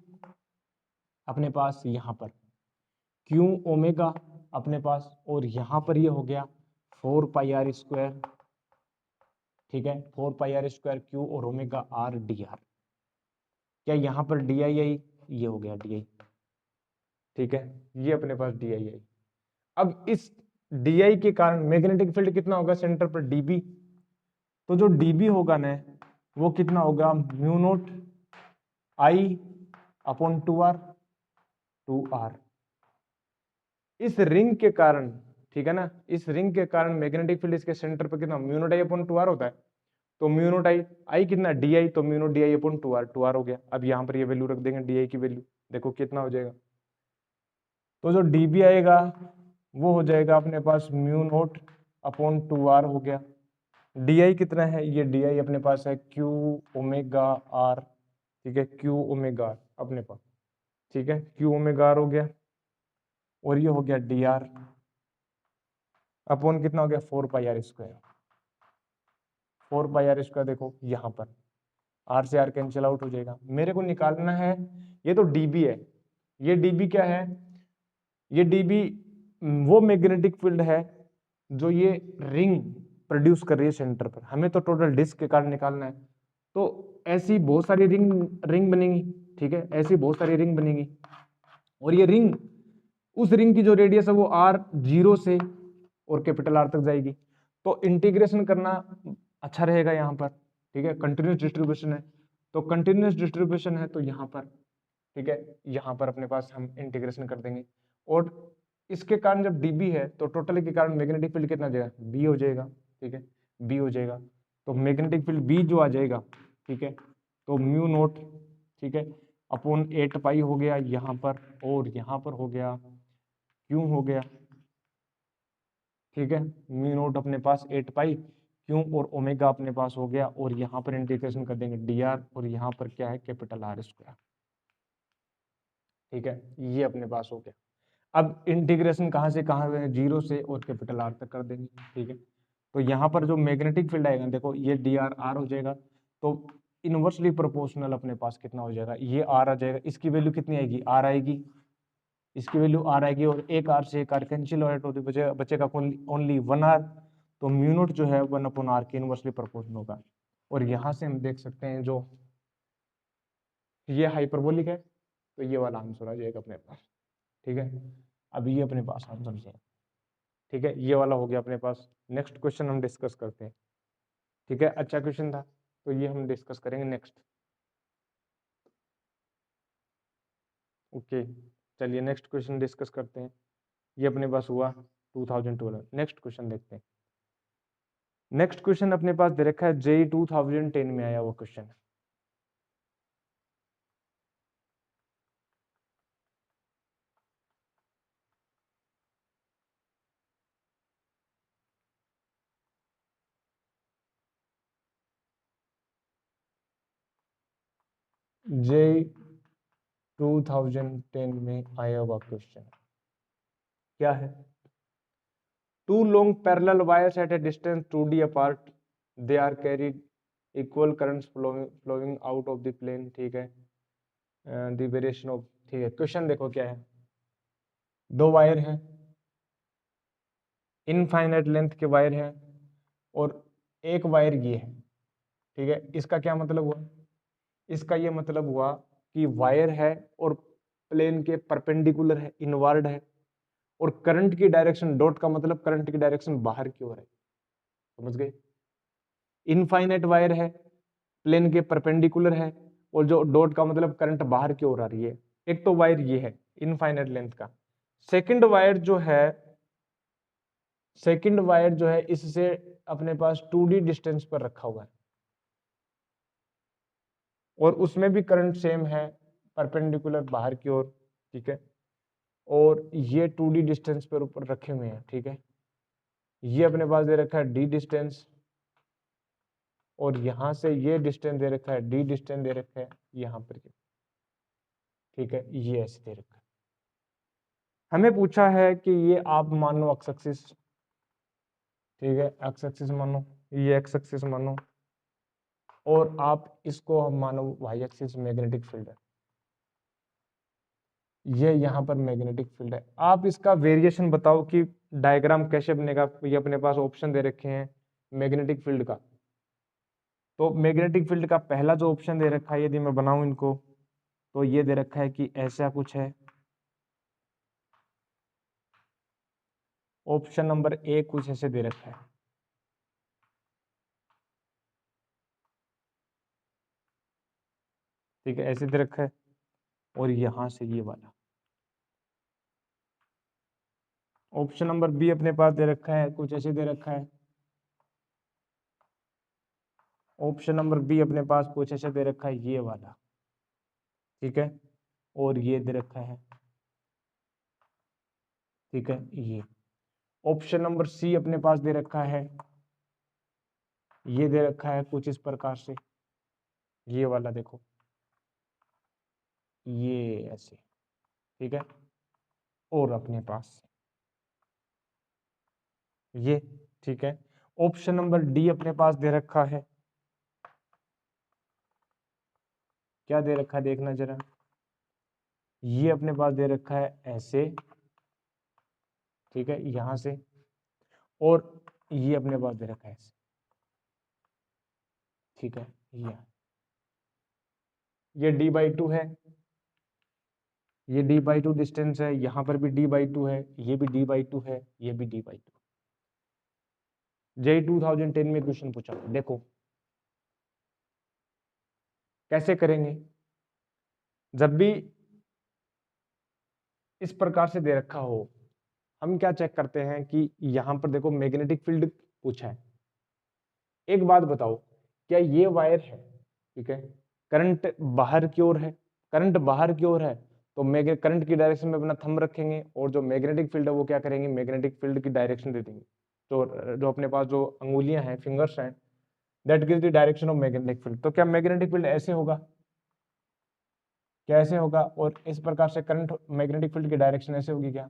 अपने पास यहाँ पर क्यू ओमेगा अपने पास, और यहाँ पर ये हो गया 4 पाई आर स्क्वायर, ठीक है 4 पाई आर स्क्वायर क्यू और ओमेगा आर डी आर। क्या यहाँ पर डी आई आई, ये हो गया डी आई, ठीक है, ये अपने पास डी आई आई। अब इस डी आई के कारण मैग्नेटिक फील्ड कितना होगा सेंटर पर, डीबी, तो जो डीबी होगा ना वो कितना होगा, म्यू नोट आई अपॉन 2r। इस रिंग के कारण, ठीक है ना, इस रिंग के कारण मैग्नेटिक फील्ड इसके सेंटर पर कितना म्यू नोट आई अपॉन 2r होता है, तो म्यू नोट आई कितना डी आई, तो mu note D I upon 2r हो गया। अब यहाँ पर ये वैल्यू रख देंगे डी आई की वैल्यू, देखो कितना हो जाएगा, तो जो डीबी आएगा वो हो जाएगा अपने पास म्यू नोट अपॉन 2r हो गया। डी आई कितना है, ये डी आई अपने पास है क्यू ओमेगा आर, ठीक है क्यू ओमेगा आर अपने पास, ठीक है क्यू ओमेगा आर हो गया, और ये हो गया डी आर अपॉन कितना हो गया 4 pi r square, 4 pi r square, देखो यहाँ पर आर से आर कैंसिल आउट हो जाएगा। मेरे को निकालना है, ये तो डीबी है, ये डीबी क्या है, ये डीबी वो मैग्नेटिक फील्ड है जो ये रिंग प्रोड्यूस कर रही है सेंटर पर, हमें तो टोटल डिस्क के कारण निकालना है। तो ऐसी बहुत सारी रिंग बनेगी, ठीक है, ऐसी बहुत सारी रिंग बनेगी, और ये रिंग, उस रिंग की जो रेडियस है वो r0 से और कैपिटल R तक जाएगी, तो इंटीग्रेशन करना अच्छा रहेगा यहाँ पर, ठीक है कंटिन्यूस डिस्ट्रीब्यूशन है, तो कंटिन्यूस डिस्ट्रीब्यूशन है तो यहाँ पर, ठीक है यहाँ पर अपने पास हम इंटीग्रेशन कर देंगे, और इसके कारण जब dB है तो टोटल के कारण मैग्नेटिक फील्ड कितना जाएगा, B हो जाएगा, ठीक है B हो जाएगा, तो मैग्नेटिक फील्ड B जो आ जाएगा, ठीक है, तो म्यू नोट, ठीक है अपॉन 8 पाई हो गया यहाँ पर, और यहाँ पर हो गया क्यों हो गया, ठीक है म्यू नोट अपने पास 8 पाई क्यों और ओमेगा अपने पास हो गया, और यहाँ पर इंटीग्रेशन कर देंगे डी आर, और यहाँ पर क्या है कैपिटल R स्क्वायर, ठीक है ये अपने पास हो गया। अब इंटीग्रेशन कहाँ से कहाँ, 0 से और कैपिटल R तक कर देंगे, ठीक है, तो यहाँ पर जो मैग्नेटिक फील्ड आएगा देखो ये डी आर आर हो जाएगा, तो इनवर्सली प्रोपोर्शनल अपने पास कितना हो जाएगा, ये आर आ जाएगा, इसकी वैल्यू कितनी आएगी, आर आएगी, इसकी वैल्यू आर आएगी, और एक आर से एक आर कैंसिल हो तो बचेगा ओनली 1 आर, तो म्यू नोट जो है 1 अपॉन आर के इनवर्सली प्रोपोर्शनल होगा। और यहाँ से हम देख सकते हैं जो ये हाइपरबोलिक है तो ये वाला आंसर आ जाएगा अपने पास, ठीक है, अब ये अपने पास आंसर है, ठीक है ये वाला हो गया अपने पास। नेक्स्ट क्वेश्चन हम डिस्कस करते हैं, ठीक है अच्छा क्वेश्चन था तो ये हम डिस्कस करेंगे नेक्स्ट। ओके, चलिए नेक्स्ट क्वेश्चन डिस्कस करते हैं। ये अपने पास हुआ 2012। नेक्स्ट क्वेश्चन देखते हैं। नेक्स्ट क्वेश्चन अपने पास दे रखा है जेई 2010 में आया हुआ क्वेश्चन। जेई 2010 में आया हुआ क्वेश्चन क्या है? Two long parallel wires at a distance 2d apart, they are carried equal currents flowing out of the plane, ठीक है। the variation of, ठीक है। क्वेश्चन देखो क्या है, दो वायर हैं, इनफाइनाइट लेंथ के वायर हैं और एक वायर ये है, ठीक है। इसका क्या मतलब हुआ? इसका ये मतलब हुआ कि वायर है और प्लेन के परपेंडिकुलर है, इनवर्ड है, और करंट की डायरेक्शन, डॉट का मतलब करंट की डायरेक्शन बाहर की ओर है, समझ गए। इनफाइनाइट वायर है, प्लेन के परपेंडिकुलर है, और जो डॉट का मतलब करंट बाहर की ओर आ रही है। एक तो वायर ये है इनफाइनाइट लेंथ का। सेकंड वायर जो है इससे अपने पास 2d डिस्टेंस पर रखा हुआ है, और उसमें भी करंट सेम है, परपेंडिकुलर बाहर की ओर, ठीक है। और ये 2d डिस्टेंस पर ऊपर रखे हुए हैं, ठीक है। ये अपने पास दे रखा है d डिस्टेंस, और यहां से ये डिस्टेंस दे रखा है d डिस्टेंस दे रखा है यहां पर, ठीक है। ये ऐसे दे रखा है। हमें पूछा है कि ये आप मानो एक्स एक्सिस, ठीक है, एक्स एक्सिस मानो, ये एक्स एक्सिस मानो, और आप इसको हम मानो वाई एक्सिस मैग्नेटिक फील्ड है, ये यहाँ पर मैग्नेटिक फील्ड है। आप इसका वेरिएशन बताओ कि डायग्राम कैसे बनेगा। ये अपने पास ऑप्शन दे रखे हैं मैग्नेटिक फील्ड का। तो मैग्नेटिक फील्ड का पहला जो ऑप्शन दे रखा है, यदि मैं बनाऊं इनको, तो ये दे रखा है कि ऐसा कुछ है। ऑप्शन नंबर ए कुछ ऐसे दे रखा है, ठीक है, ऐसे दे रखा है। और यहां से ये वाला ऑप्शन नंबर बी अपने पास दे रखा है, कुछ ऐसे दे रखा है। ऑप्शन नंबर बी अपने पास कुछ ऐसे दे रखा है, ये वाला, ठीक है। और ये दे रखा है, ठीक है, ये। ऑप्शन नंबर सी अपने पास दे रखा है, ये दे रखा है कुछ इस प्रकार से, ये वाला देखो, ये ऐसे, ठीक है। और अपने पास ये, ठीक है। ऑप्शन नंबर डी अपने पास दे रखा है, क्या दे रखा है देखना जरा, ये अपने पास दे रखा है ऐसे, ठीक है, यहां से। और ये अपने पास दे रखा है ऐसे, ठीक है। ये d/2 है, ये d/2 डिस्टेंस है, यहाँ पर भी d/2 है, ये भी d/2 है, ये भी d/2। जेई 2010 में क्वेश्चन पूछा, देखो कैसे करेंगे। जब भी इस प्रकार से दे रखा हो, हम क्या चेक करते हैं कि यहाँ पर देखो मैग्नेटिक फील्ड पूछा है। एक बात बताओ, क्या ये वायर है, ठीक है, करंट बाहर की ओर है, करंट बाहर की ओर है, तो करंट की डायरेक्शन में अपना थंब रखेंगे, और जो मैग्नेटिक फील्ड है वो क्या करेंगे, मैग्नेटिक फील्ड की डायरेक्शन दे देंगे। तो जो अपने पास जो अंगुलियां हैं, फिंगर्स हैं, that gives the direction of magnetic field. तो क्या मैग्नेटिक फील्ड ऐसे होगा, क्या ऐसे होगा? और इस प्रकार से करंट, मैग्नेटिक फील्ड की डायरेक्शन ऐसे होगी क्या?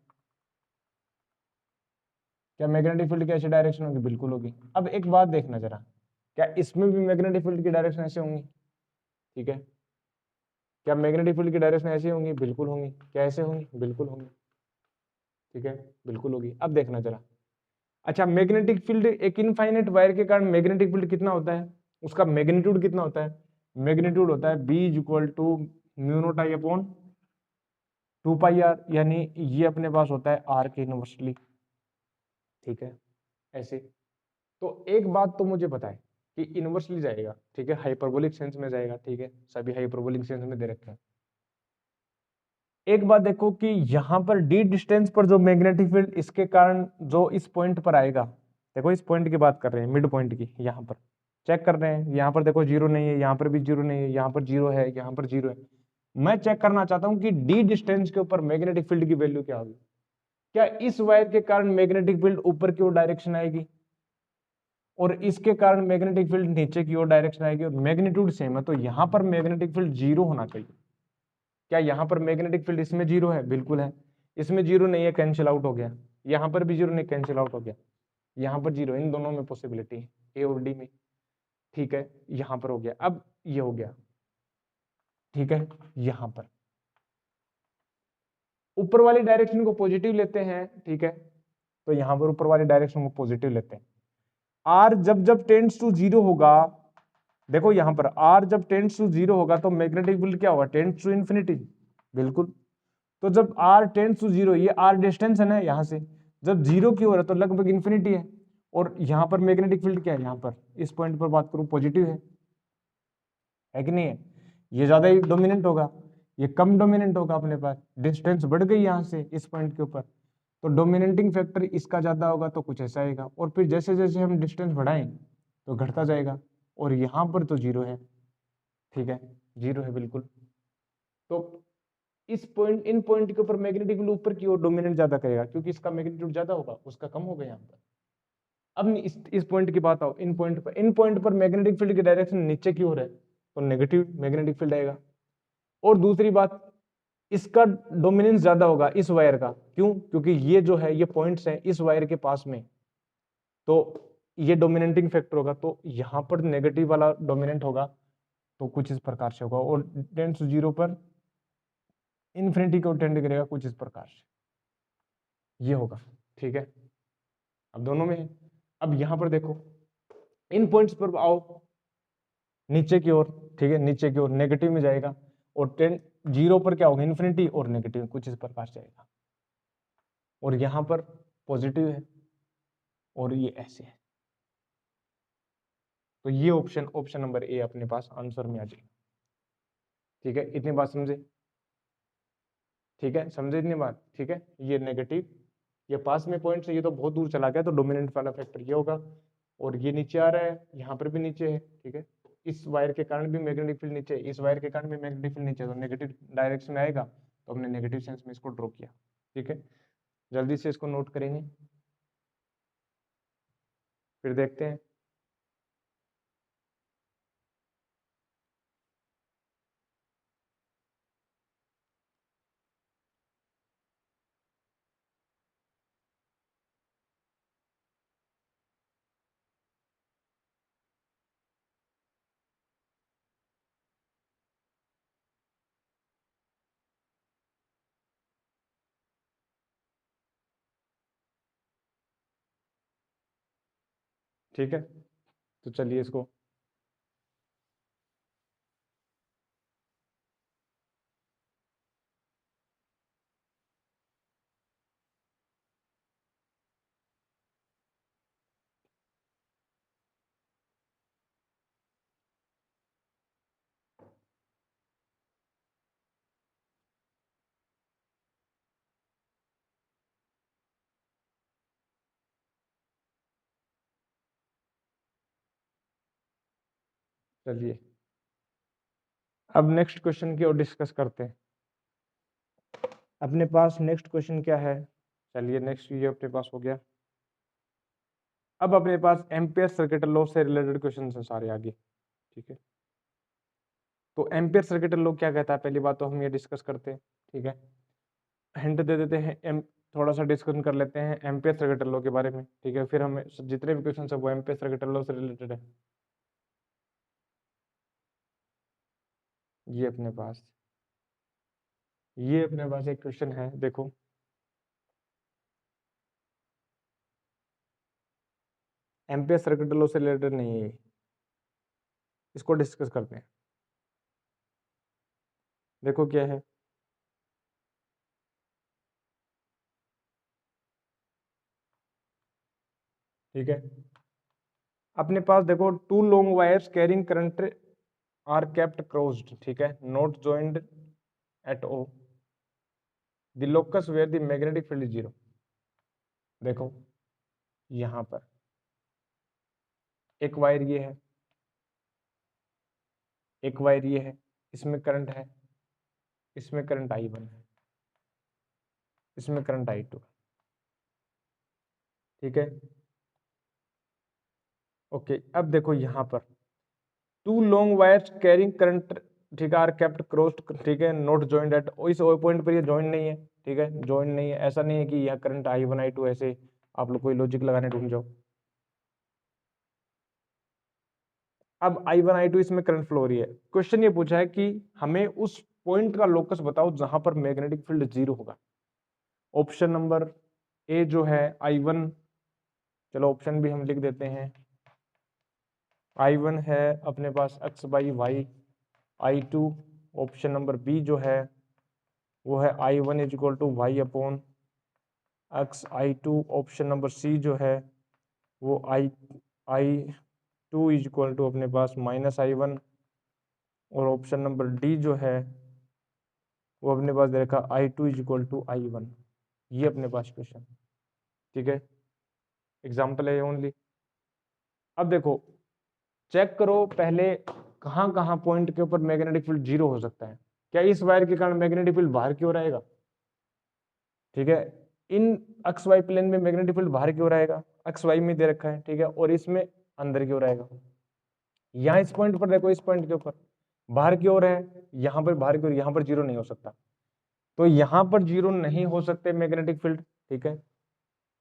क्या मैग्नेटिक फील्ड की ऐसी डायरेक्शन होगी? बिल्कुल होगी। अब एक बात देखना जरा, क्या इसमें भी मैग्नेटिक फील्ड की डायरेक्शन ऐसे होंगी? ठीक है, क्या मैग्नेटिक फील्ड की डायरेक्शन ऐसी होंगी? बिल्कुल होंगी। क्या ऐसे होंगी? बिल्कुल होंगी। ठीक है, बिल्कुल होगी। अब देखना जरा, अच्छा, मैग्नेटिक फील्ड, एक इनफाइनाइट वायर के कारण मैग्नेटिक फील्ड कितना होता है, उसका मैग्नीट्यूड कितना होता है? मैग्नीट्यूड होता है B = mu naught I upon 2πr, यानी ये अपने पास होता है R के इनवर्सली, ठीक है, ऐसे। तो एक बात तो मुझे पता है कि इनवर्सली जाएगा, ठीक है, हाइपरबोलिक सेंस में जाएगा, ठीक है, सभी हाइपरबोलिक सेंस में दे रखे हैं। एक बात देखो कि यहाँ पर डी डिस्टेंस पर जो मैग्नेटिक फील्ड इसके कारण जो इस पॉइंट पर आएगा, देखो इस पॉइंट की बात कर रहे हैं, मिड पॉइंट की, यहाँ पर चेक कर रहे हैं, यहाँ पर देखो जीरो नहीं है, यहाँ पर भी जीरो नहीं है, यहाँ पर जीरो है, यहाँ पर जीरो है। मैं चेक करना चाहता हूँ कि डी डिस्टेंस के ऊपर मैग्नेटिक फील्ड की वैल्यू क्या होगी। क्या इस वायर के कारण मैग्नेटिक फील्ड ऊपर की ओर डायरेक्शन आएगी और इसके कारण मैग्नेटिक फील्ड नीचे की ओर डायरेक्शन आएगी और मैग्नीट्यूड सेम है, तो यहाँ पर मैग्नेटिक फील्ड जीरो होना चाहिए। क्या यहाँ पर मैग्नेटिक फील्ड इसमें जीरो है? बिल्कुल है। इसमें जीरो नहीं है, कैंसिल आउट हो गया। यहाँ पर भी जीरो नहीं, कैंसिल आउट हो गया। यहाँ पर जीरो, इन दोनों में पॉसिबिलिटी है, ए और डी में। ठीक है, यहाँ पर हो गया। अब ये हो गया, ठीक है। यहाँ पर ऊपर वाली डायरेक्शन को पॉजिटिव लेते हैं, ठीक है, तो यहाँ पर ऊपर वाली डायरेक्शन को पॉजिटिव लेते हैं। आर जब जब टेंड्स टू जीरो होगा, देखो यहाँ पर आर जब टेंड्स टू जीरो होगा तो मैग्नेटिक फील्ड क्या होगा? Tends to infinity. बिल्कुल। तो जब r टेंड्स टू जीरो, ये r डिस्टेंस है ना यहाँ से, जब जीरो की ओर है तो लगभग इन्फिनिटी है। और यहाँ पर मैग्नेटिक फील्ड क्या है? यहाँ पर इस पॉइंट पर बात करूं, पॉजिटिव है कि नहीं है? ये ज्यादा ही डोमिनेंट होगा, ये कम डोमिनेंट होगा। अपने पास डिस्टेंस बढ़ गई यहाँ से इस पॉइंट के ऊपर, तो डोमिनेटिंग फैक्टर इसका ज्यादा होगा, तो कुछ ऐसा आएगा। और फिर जैसे जैसे हम डिस्टेंस बढ़ाएं तो घटता जाएगा, और यहाँ पर तो जीरो है, ठीक है, जीरो है बिल्कुल। तो इस पॉइंट, इन पॉइंट के ऊपर मैग्नेटिक फील्ड ऊपर की ओर डोमिनेट ज्यादा करेगा, क्योंकि इसका मैग्नीट्यूड ज्यादा होगा, उसका कम होगा यहाँ पर। अब इस पॉइंट की बात आओ, इन पॉइंट पर मैग्नेटिक फील्ड की डायरेक्शन नीचे की ओर है, तो नेगेटिव मैग्नेटिक फील्ड आएगा। और दूसरी बात, इसका डोमिनेंस ज्यादा होगा इस वायर का। क्यों? क्योंकि ये जो है, ये पॉइंट्स हैं इस वायर के पास में, तो ये डोमिनेटिंग फैक्टर होगा, तो यहाँ पर नेगेटिव वाला डोमिनेंट होगा, तो कुछ इस प्रकार से होगा। और टेंड्स टू जीरो पर इन्फिनिटी को टेंड करेगा, कुछ इस प्रकार से ये होगा, ठीक है। अब दोनों में है। अब यहाँ पर देखो, इन पॉइंट्स पर आओ नीचे की ओर, ठीक है, नीचे की ओर नेगेटिव में जाएगा, और टेन जीरो पर क्या होगा? इन्फिनिटी, और नेगेटिव, कुछ इस प्रकार से जाएगा। और यहाँ पर पॉजिटिव है, और ये ऐसे है। तो ये ऑप्शन नंबर ए अपने पास आंसर में आ जाएगा। ठीक है, इतनी बात समझे? ठीक है, समझे इतनी बात? ठीक है, ये नेगेटिव, ये पास में पॉइंट से, ये तो बहुत दूर चला गया, तो डोमिनेंट वाला फैक्टर ये होगा। और ये नीचे आ रहा है, यहाँ पर भी नीचे है, ठीक है। इस वायर के कारण भी मैग्नेटिक फील्ड नीचे है, इस वायर के कारण भी मैग्नेटिक फील्ड नीचे है, तो नेगेटिव डायरेक्शन में आएगा, तो हमने नेगेटिव सेंस में इसको ड्रॉ किया। ठीक है, जल्दी से इसको नोट करेंगे, फिर देखते हैं। ठीक है, तो चलिए इसको, चलिए अब नेक्स्ट क्वेश्चन की ओर डिस्कस करते हैं। अपने पास नेक्स्ट क्वेश्चन क्या है? चलिए नेक्स्ट ये अपने पास हो गया। अब अपने पास एम्पियर सर्किट लॉ से रिलेटेड क्वेश्चन है सारे आगे। ठीक है, तो एम्पियर सर्किट लॉ क्या कहता है, पहली बात तो हम ये डिस्कस करते हैं। ठीक है, हिंट दे देते हैं, थोड़ा सा डिस्कशन कर लेते हैं एम्पियर सर्किट लॉ के बारे में। ठीक है, फिर हमें जितने भी क्वेश्चन है वो एम्पियर सर्किट लॉ से रिलेटेड है। ये अपने पास एक क्वेश्चन है, देखो। एम्पियर सर्किट लॉ से रिलेटेड नहीं है ये, इसको डिस्कस करते हैं। देखो क्या है, ठीक है। अपने पास देखो, two long wires carrying current are kept closed, ठीक है, not joined at O. The locus where the magnetic field is zero. देखो यहां पर एक वायर ये है, एक वायर ये है, इसमें करंट है, इसमें करंट I1 है, इसमें करंट I2 है, ठीक है। ओके, अब देखो यहां पर two long wires carrying current, ठीक है, आर केप्ट क्रॉस्ड, ठीक है, नॉट जॉइंट एट, इस पॉइंट पर ये जॉइंट नहीं है, ठीक है, जॉइंट नहीं है। ऐसा नहीं है कि यह करंट I1 I2 ऐसे आप लोग कोई लॉजिक लगाने ढूंढ जाओ। अब I1 I2 इसमें करंट फ्लो हो रही है। क्वेश्चन ये पूछा है कि हमें उस पॉइंट का लोकस बताओ जहां पर मैग्नेटिक फील्ड जीरो होगा। ऑप्शन नंबर ए जो है I1, चलो ऑप्शन भी हम लिख देते हैं। I1 है अपने पास x by Y, I2 option number B जो है वो है I1 is equal to Y upon x, I2 option number C जो है वो I2 इज इक्वल टू अपने पास माइनस I1, और ऑप्शन नंबर डी जो है वो अपने पास दे रखा I2 is equal to I1। ये अपने पास क्वेश्चन, ठीक है, एग्जाम्पल है ओनली। अब देखो चेक करो पहले कहाँ कहाँ पॉइंट के ऊपर मैग्नेटिक फील्ड जीरो हो सकता है। क्या इस वायर के कारण मैग्नेटिक फील्ड बाहर की ओर आएगा, ठीक है, इन एक्स वाई प्लेन में मैग्नेटिक फील्ड बाहर की ओर आएगा, एक्स वाई में दे रखा है, ठीक है, और इसमें अंदर की ओर आएगा। यहाँ इस पॉइंट पर देखो, इस पॉइंट के ऊपर बाहर की ओर है, यहाँ पर बाहर की ओर, यहाँ पर जीरो नहीं हो सकता, तो यहाँ पर जीरो नहीं हो सकते मैग्नेटिक फील्ड, ठीक है,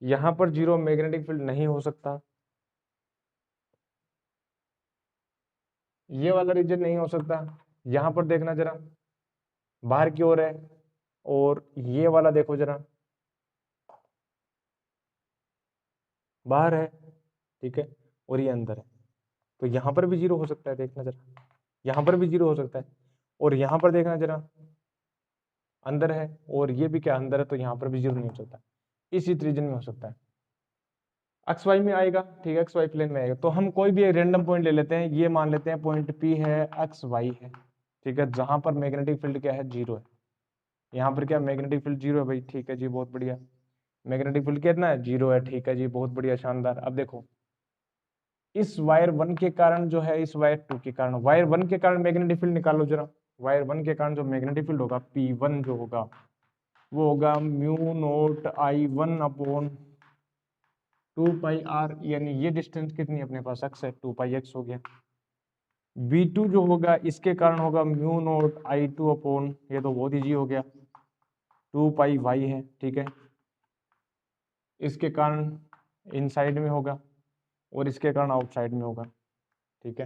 यहाँ पर जीरो मैग्नेटिक फील्ड नहीं हो सकता, ये वाला रीजन नहीं हो सकता। यहाँ पर देखना जरा, बाहर की ओर है, और ये वाला देखो जरा, बाहर है, ठीक है, और ये अंदर है, तो यहाँ पर भी जीरो हो सकता है, देखना जरा, यहाँ पर भी जीरो हो सकता है, और यहाँ पर देखना जरा, अंदर है, और ये भी क्या अंदर है, तो यहाँ पर भी जीरो नहीं हो सकता, इसी रीजन में हो सकता है। एक्स वाई में आएगा, ठीक है, एक्स वाई प्लेन में आएगा, तो हम कोई भी एक रेंडम पॉइंट ले लेते हैं, ये मान लेते हैं पॉइंट पी है, एक्स वाई है, ठीक है, जहां पर मैग्नेटिक फील्ड क्या है, जीरो है। यहाँ पर क्या मैग्नेटिक फील्ड जीरो है भाई, ठीक है जी, बहुत बढ़िया। मैग्नेटिक फील्ड कितना है, जीरो है, ठीक है जी, बहुत बढ़िया, शानदार। अब देखो इस वायर वन के कारण जो है, इस वायर टू के कारण, वायर वन के कारण मैग्नेटिक फील्ड निकालो जरा। वायर वन के कारण जो मैग्नेटिक फील्ड होगा P1 जो होगा वो होगा mu naught I1 upon 2πr, यानी ये डिस्टेंस कितनी अपने पास x है, 2πx हो गया। B2 जो होगा इसके कारण होगा म्यू नोट I2 अपॉन, ये तो बहुत ईजी हो गया, 2πy है, ठीक है, इसके कारण इनसाइड में होगा और इसके कारण आउटसाइड में होगा, ठीक है।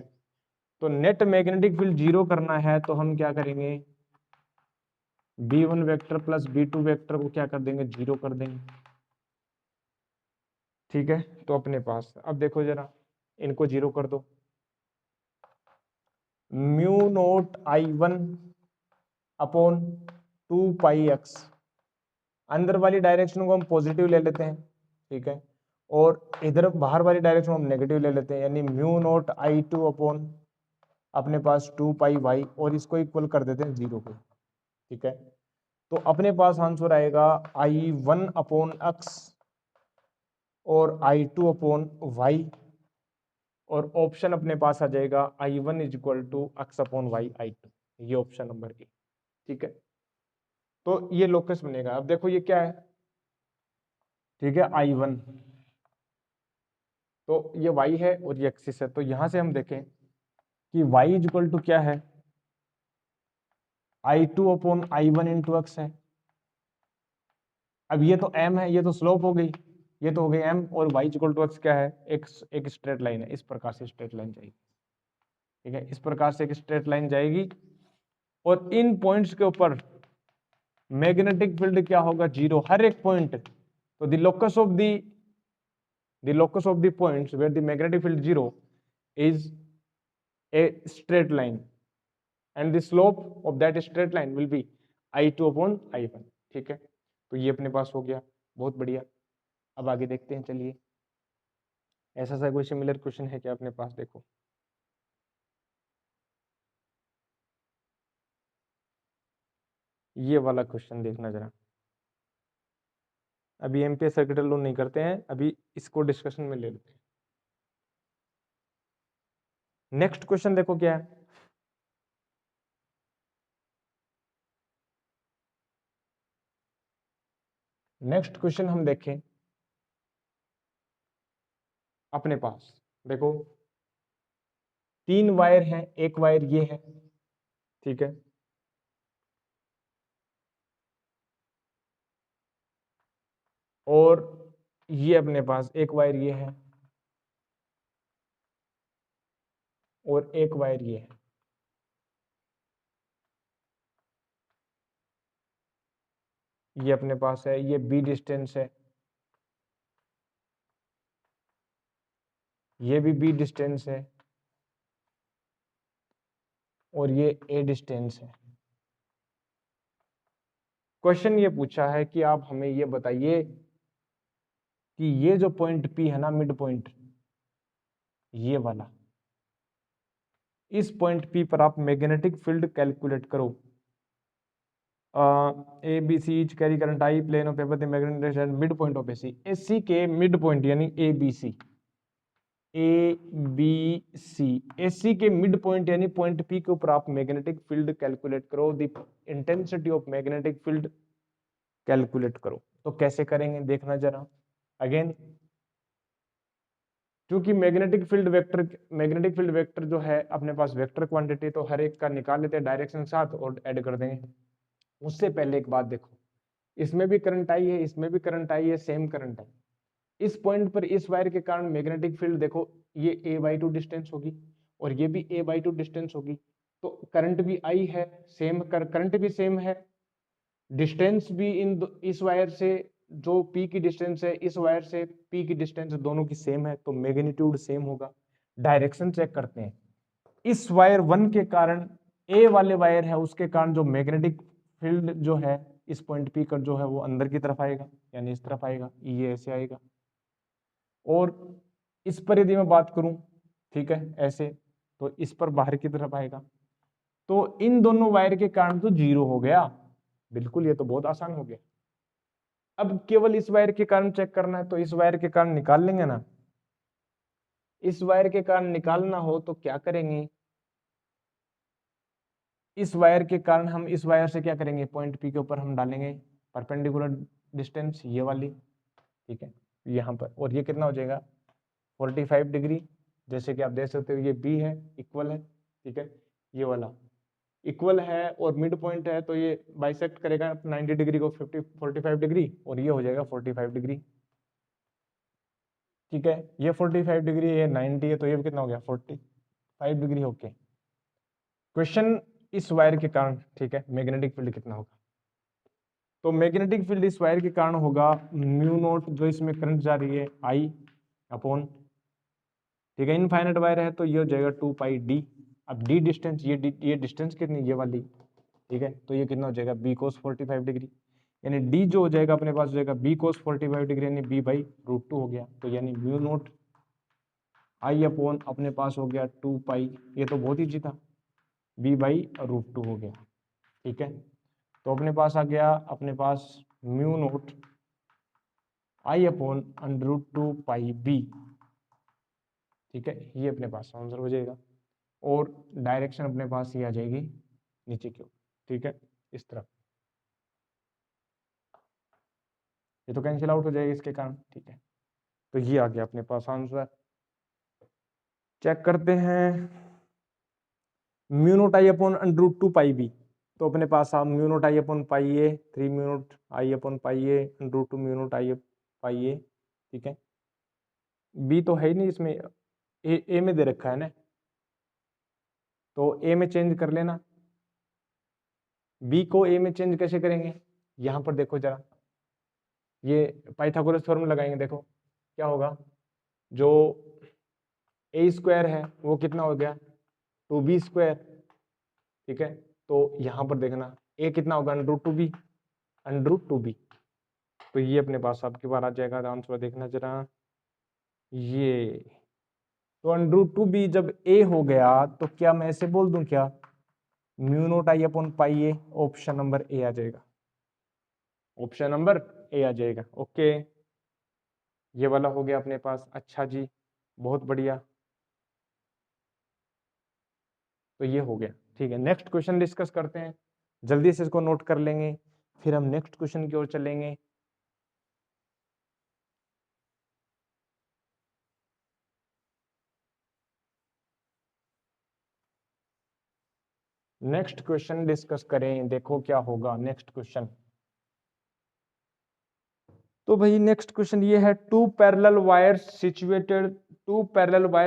तो नेट मैग्नेटिक फील्ड जीरो करना है तो हम क्या करेंगे, B1 vector plus B2 vector को क्या कर देंगे, जीरो कर देंगे, ठीक है। तो अपने पास अब देखो जरा, इनको जीरो कर दो, mu naught I1 upon 2πx, अंदर वाली डायरेक्शन को हम पॉजिटिव ले लेते हैं, ठीक है, और इधर बाहर वाली डायरेक्शन को हम नेगेटिव ले लेते हैं, यानी म्यू नोट I2 अपॉन अपने पास 2πy, और इसको इक्वल कर देते हैं जीरो को, ठीक है। तो अपने पास आंसर आएगा I1 अपॉन x और I2 अपॉन y, और ऑप्शन अपने पास आ जाएगा I1 is equal to x upon y I2, ये ऑप्शन नंबर ए, ठीक है। तो ये लोकस बनेगा। अब देखो ये क्या है, ठीक है, I1, तो ये y है और ये एक्सिस है, तो यहां से हम देखें कि y इज इक्वल टू क्या है, I2 upon I1 into x है। अब ये तो m है, ये तो स्लोप हो गई, ये तो हो गई m, और y इक्वल टू एक्स क्या है, एक स्ट्रेट लाइन है, इस प्रकार से स्ट्रेट लाइन जाएगी, ठीक है, इस प्रकार से एक स्ट्रेट लाइन जाएगी, और इन पॉइंट्स के ऊपर मैग्नेटिक फील्ड क्या होगा, जीरो, हर एक पॉइंट। तो the locus of the points where the magnetic field zero is a straight line, and the slope of that straight line will be I2 upon I1, ठीक है। तो ये अपने पास हो गया, बहुत बढ़िया। अब आगे देखते हैं, चलिए ऐसा सा कोई सिमिलर क्वेश्चन है क्या अपने पास, देखो ये वाला क्वेश्चन देखना जरा, अभी एम्पियर सर्किट लॉ नहीं करते हैं, अभी इसको डिस्कशन में ले लेते हैं। नेक्स्ट क्वेश्चन देखो क्या है। नेक्स्ट क्वेश्चन हम देखें, अपने पास देखो 3 वायर हैं, एक वायर ये है, ठीक है, और ये अपने पास एक वायर ये है, और एक वायर ये है। ये अपने पास है, ये बी डिस्टेंस है, ये भी बी डिस्टेंस है, और ये ए डिस्टेंस है। क्वेश्चन ये पूछा है कि आप हमें ये बताइए कि ये जो पॉइंट पी है ना, मिड पॉइंट, ये वाला, इस पॉइंट पी पर आप मैग्नेटिक फील्ड कैलकुलेट करो। A B C each carry current I plane of paper the magnetic at mid point of AC. AC के मिड पॉइंट यानी A B C, A B C, AC के mid point यानी point P के ऊपर आप magnetic field calculate करो, the intensity of magnetic field calculate करो। तो कैसे करेंगे देखना जरा। अगेन, क्योंकि मैग्नेटिक फील्ड वेक्टर जो है अपने पास वेक्टर क्वांटिटी, तो हर एक का निकाल लेते हैं डायरेक्शन साथ और ऐड कर देंगे। उससे पहले एक बात देखो, इसमें भी करंट आई है, इसमें भी करंट आई है, सेम करंट है। इस पॉइंट पर इस वायर के कारण मैग्नेटिक फील्ड देखो, ये a/2 डिस्टेंस होगी और ये भी a/2 डिस्टेंस होगी, तो करंट भी आई है, सेम करंट भी सेम है, डिस्टेंस भी इस वायर से जो P की डिस्टेंस है, इस वायर से P की डिस्टेंस दोनों की सेम है, तो मैग्नीट्यूड सेम होगा। डायरेक्शन चेक करते हैं। इस वायर 1 के कारण, ए वाले वायर है उसके कारण जो मैग्नेटिक फील्ड जो है इस पॉइंट P का जो है वो अंदर की तरफ आएगा, यानी इस तरफ आएगा, ये ऐसे आएगा। और इस पर यदि मैं बात करूं, ठीक है, ऐसे, तो इस पर बाहर की तरफ आएगा। तो इन दोनों वायर के कारण तो 0 हो गया, बिल्कुल, ये तो बहुत आसान हो गया। अब केवल इस वायर के कारण चेक करना है, तो इस वायर के कारण निकाल लेंगे ना। इस वायर के कारण निकालना हो तो क्या करेंगे, इस वायर के कारण हम इस वायर से क्या करेंगे, पॉइंट P के ऊपर हम डालेंगे परपेंडिकुलर डिस्टेंस, ये वाली, ठीक है, यहाँ पर, और ये कितना हो जाएगा 45 डिग्री। जैसे कि आप देख सकते हो ये B है, इक्वल है, ठीक है, ये वाला इक्वल है और मिड पॉइंट है, तो ये बाइसेक्ट करेगा 90 डिग्री को 45 डिग्री, और ये हो जाएगा 45 डिग्री, ठीक है। ये 45 डिग्री, ये 90 है, तो ये कितना हो गया 45 डिग्री। ओके, क्वेश्चन इस वायर के कारण, ठीक है, मैग्नेटिक फील्ड कितना होगा। तो मैग्नेटिक फील्ड इस वायर के कारण होगा म्यू नॉट, जो इसमें करंट जा रही है, आई अपॉन, ठीक है, इनफाइनाइट वायर है तो ये हो जाएगा 2 पाई डी। अब डी डिस्टेंस, ये डिस्टेंस कितनी, ये वाली, ठीक है, तो ये कितना हो जाएगा बी कोस 45 डिग्री, यानी डी जो हो जाएगा अपने पास हो जाएगा बी कोस 45 डिग्री, यानी बी बाई √2 हो गया। तो यानी म्यू नॉट आई अपॉन अपने पास हो गया 2 पाई, ये तो बहुत ईजी था, बी बाई √2 हो गया, ठीक है। तो अपने पास आ गया, अपने पास mu naught I upon √2 pi B, ठीक है, ये अपने पास आंसर हो जाएगा। और डायरेक्शन अपने पास ये आ जाएगी नीचे की ओर, ठीक है, इस तरफ, ये तो कैंसिल आउट हो जाएगा इसके कारण, ठीक है। तो ये आ गया अपने पास आंसर। चेक करते हैं, mu naught I upon √2 pi B, तो अपने पास आ mu naught I upon pi A, 3 mu naught I upon pi A √2 mu naught आई पाई ए, ठीक है। बी तो है ही नहीं इसमें, ए में दे रखा है ना, तो ए में चेंज कर लेना। बी को ए में चेंज कैसे करेंगे, यहां पर देखो जरा, ये पाइथागोरस थ्योरम लगाएंगे, देखो क्या होगा, जो ए स्क्वायर है वो कितना हो गया 2b स्क्वायर, ठीक है। तो यहां पर देखना ए कितना होगा √2b, √2b, तो ये अपने पास आपके बार आ जाएगा आंसर, देखना जरा, ये तो √2b जब ए हो गया तो क्या मैं ऐसे बोल दूं क्या, mu naught I upon pi A, option number A आ जाएगा, ऑप्शन नंबर ए आ जाएगा। ओके, ये वाला हो गया अपने पास। अच्छा जी, बहुत बढ़िया, तो ये हो गया। ठीक है, नेक्स्ट क्वेश्चन डिस्कस करते हैं, जल्दी से इसको नोट कर लेंगे, फिर हम नेक्स्ट क्वेश्चन की ओर चलेंगे। नेक्स्ट क्वेश्चन डिस्कस करें, देखो क्या होगा नेक्स्ट क्वेश्चन। तो भाई नेक्स्ट क्वेश्चन ये है, two parallel wires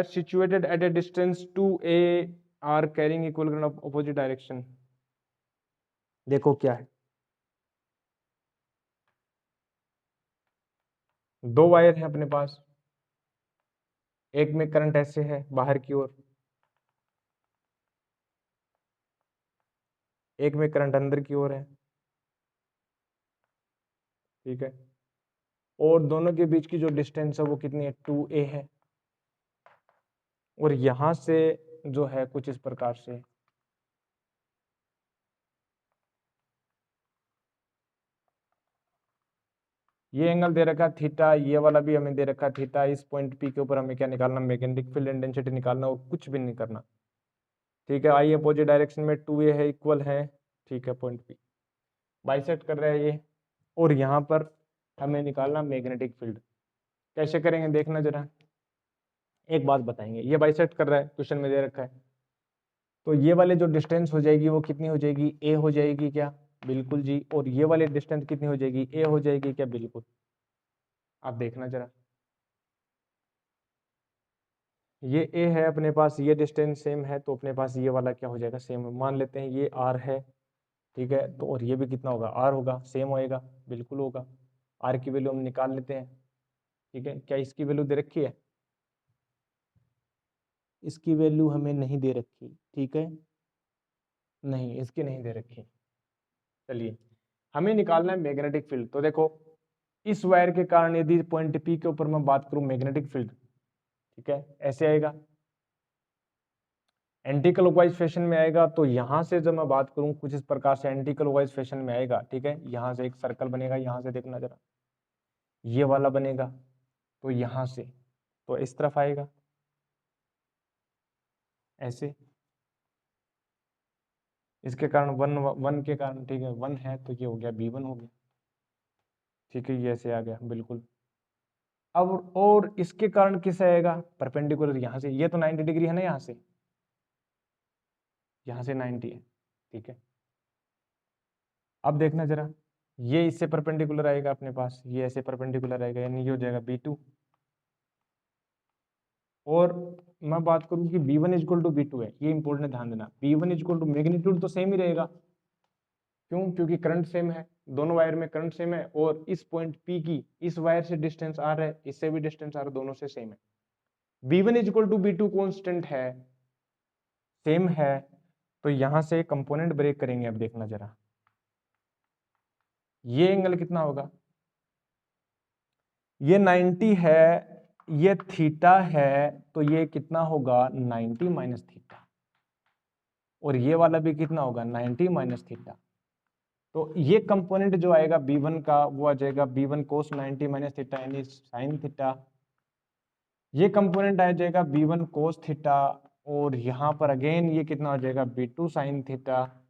situated at a distance 2a are carrying equal current opposite direction. देखो क्या है, दो वायर है अपने पास, एक में करंट ऐसे है बाहर की ओर, एक में करंट अंदर की ओर है। ठीक है, और दोनों के बीच की जो डिस्टेंस है वो कितनी है, 2a है। और यहां से जो है कुछ इस प्रकार से, ये एंगल दे रखा है थीटा, ये वाला भी हमें दे रखा है थीटा। इस पॉइंट पी के ऊपर हमें क्या निकालना, मैग्नेटिक फील्ड इंटेंसिटी निकालना, और कुछ भी नहीं करना। ठीक है, आई अपोजिट डायरेक्शन में 2a है, इक्वल है। ठीक है, पॉइंट पी बाइसेक्ट कर रहा है ये, और यहाँ पर हमें निकालना मैग्नेटिक फील्ड। कैसे करेंगे देखना जरा, एक बात बताएंगे। ये बाइसेक्ट कर रहा है, क्वेश्चन में दे रखा है, तो ये वाले जो डिस्टेंस हो जाएगी वो कितनी हो जाएगी, ए हो जाएगी क्या, बिल्कुल जी। और ये वाली डिस्टेंस कितनी हो जाएगी, ए हो जाएगी क्या, बिल्कुल। आप देखना जरा, ये ए है अपने पास, ये डिस्टेंस सेम है, तो अपने पास ये वाला क्या हो जाएगा, सेम। मान लेते हैं ये आर है। ठीक है, तो और ये भी कितना होगा, आर होगा, सेम होएगा, बिल्कुल होगा। आर की वैल्यू हम निकाल लेते हैं। ठीक है, क्या इसकी वैल्यू दे रखी है, इसकी वैल्यू हमें नहीं दे रखी। ठीक है, नहीं इसकी नहीं दे रखी। चलिए, हमें निकालना है मैग्नेटिक फील्ड। तो देखो, इस वायर के कारण यदि पॉइंट पी के ऊपर मैं बात करूं मैग्नेटिक फील्ड, ठीक है, ऐसे आएगा, एंटी क्लॉकवाइज फैशन में आएगा। तो यहां से जब मैं बात करूं कुछ इस प्रकार से एंटी क्लॉकवाइज फैशन में आएगा। ठीक है, यहां से एक सर्कल बनेगा, यहां से देखना जरा, ये वाला बनेगा। तो यहां से तो इस तरफ आएगा ऐसे, इसके कारण वन वन के कारण, ठीक है, वन है तो ये हो गया B1 हो गया। ठीक है, ये ऐसे आ गया, बिल्कुल। अब और इसके कारण किस आएगा, परपेंडिकुलर, यहां से, ये तो 90 डिग्री है ना, यहाँ से 90 है। ठीक है, अब देखना जरा, ये इससे परपेंडिकुलर आएगा अपने पास, ये ऐसे परपेंडिकुलर आएगा, यानी ये हो जाएगा B2। और मैं बात करूं कि B1 इक्वल टू B2 है, ये इंपॉर्टेंट है, ध्यान देना। B1 इक्वल टू, मैग्नीट्यूड तो सेम ही रहेगा, क्यों, क्योंकि करंट सेम है, दोनों वायर में करंट सेम है, और इस पॉइंट P की इस वायर से डिस्टेंस R है, इससे भी डिस्टेंस R, दोनों से सेम है। B1 equal to B2 constant है, सेम है, तो यहां से कंपोनेंट ब्रेक करेंगे। अब देखना जरा, ये एंगल कितना होगा, ये 90 है, ये थीटा है, तो ये कितना होगा, 90 माइनस थीटा। और ये वाला भी कितना होगा, 90 माइनस थीटा। तो ये कंपोनेंट जो आएगा B1 का, वो आ जाएगा B1 कोस 90 माइनस थीटा, यानी साइन थीटा। ये कंपोनेंट आ जाएगा B1 कोस थीटा, और यहाँ पर अगेन ये कितना हो जाएगा, B2 साइन थीटा,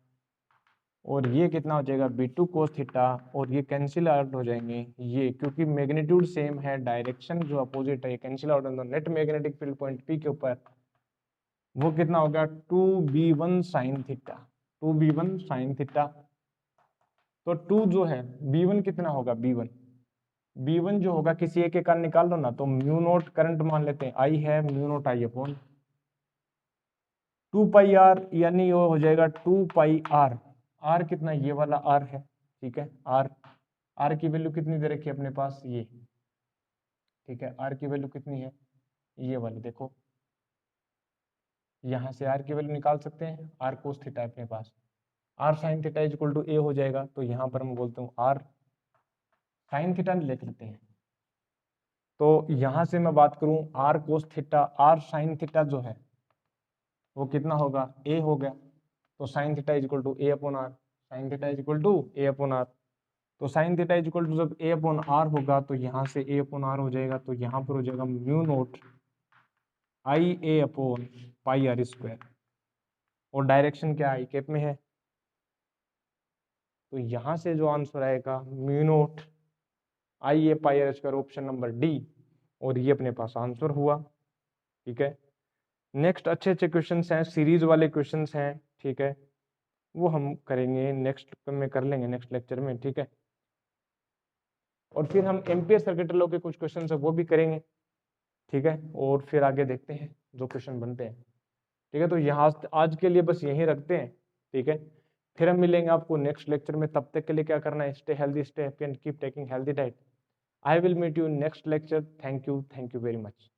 और ये कितना हो जाएगा, B2 कोस थीटा, और ये कैंसिल आउट हो जाएंगे ये, क्योंकि मैग्नीट्यूड सेम है, डायरेक्शन जो अपोजिट है, ये कैंसिल आउट हो, net magnetic field point P के ऊपर वो कितना होगा, 2B1 sine theta, 2B1 sine theta. तो 2 जो है, B1 कितना होगा, B1 जो होगा, किसी एक के कारण निकाल लो ना, तो म्यू नोट करंट मान लेते हैं, आई है, म्यू नोट आई अपॉन 2πr, यानी वो हो जाएगा 2πr। आर कितना, ये वाला आर है। ठीक है, आर की वैल्यू कितनी दे रखी है अपने पास, ये। ठीक है, आर की वैल्यू कितनी है, ये वाली देखो, यहाँ से आर की वैल्यू निकाल सकते हैं, आर कोस थीटा है अपने पास, r sine theta equal to A हो जाएगा। तो यहाँ पर मैं बोलता हूँ आर साइन थीटा लिख लेते हैं। तो यहाँ से मैं बात करूँ r cos theta, r sine theta जो है वो कितना होगा, ए हो गया। तो sine theta equal to A upon r, sine theta equal to A upon r. तो sine theta is equal to जब ए अपॉन आर होगा तो यहाँ से ए अपॉन आर हो जाएगा, तो यहाँ पर हो जाएगा mu naught I a upon pi r square, और डायरेक्शन क्या आई कैप में है, तो यहाँ से जो आंसर आएगा mu naught I a pi r square, option number D, और ये अपने पास आंसर हुआ। ठीक है, नेक्स्ट अच्छे अच्छे क्वेश्चंस हैं, सीरीज वाले क्वेश्चंस हैं। ठीक है, वो हम करेंगे नेक्स्ट में, कर लेंगे नेक्स्ट लेक्चर में। ठीक है, और फिर हम एम्पियर सर्किट लॉ के कुछ क्वेश्चन है वो भी करेंगे। ठीक है, और फिर आगे देखते हैं जो क्वेश्चन बनते हैं। ठीक है, तो यहाँ आज के लिए बस यहीं रखते हैं। ठीक है, फिर हम मिलेंगे आपको नेक्स्ट लेक्चर में। तब तक के लिए क्या करना है, stay healthy, stay happy and keep taking healthy diet. I will meet you next lecture. Thank you very much.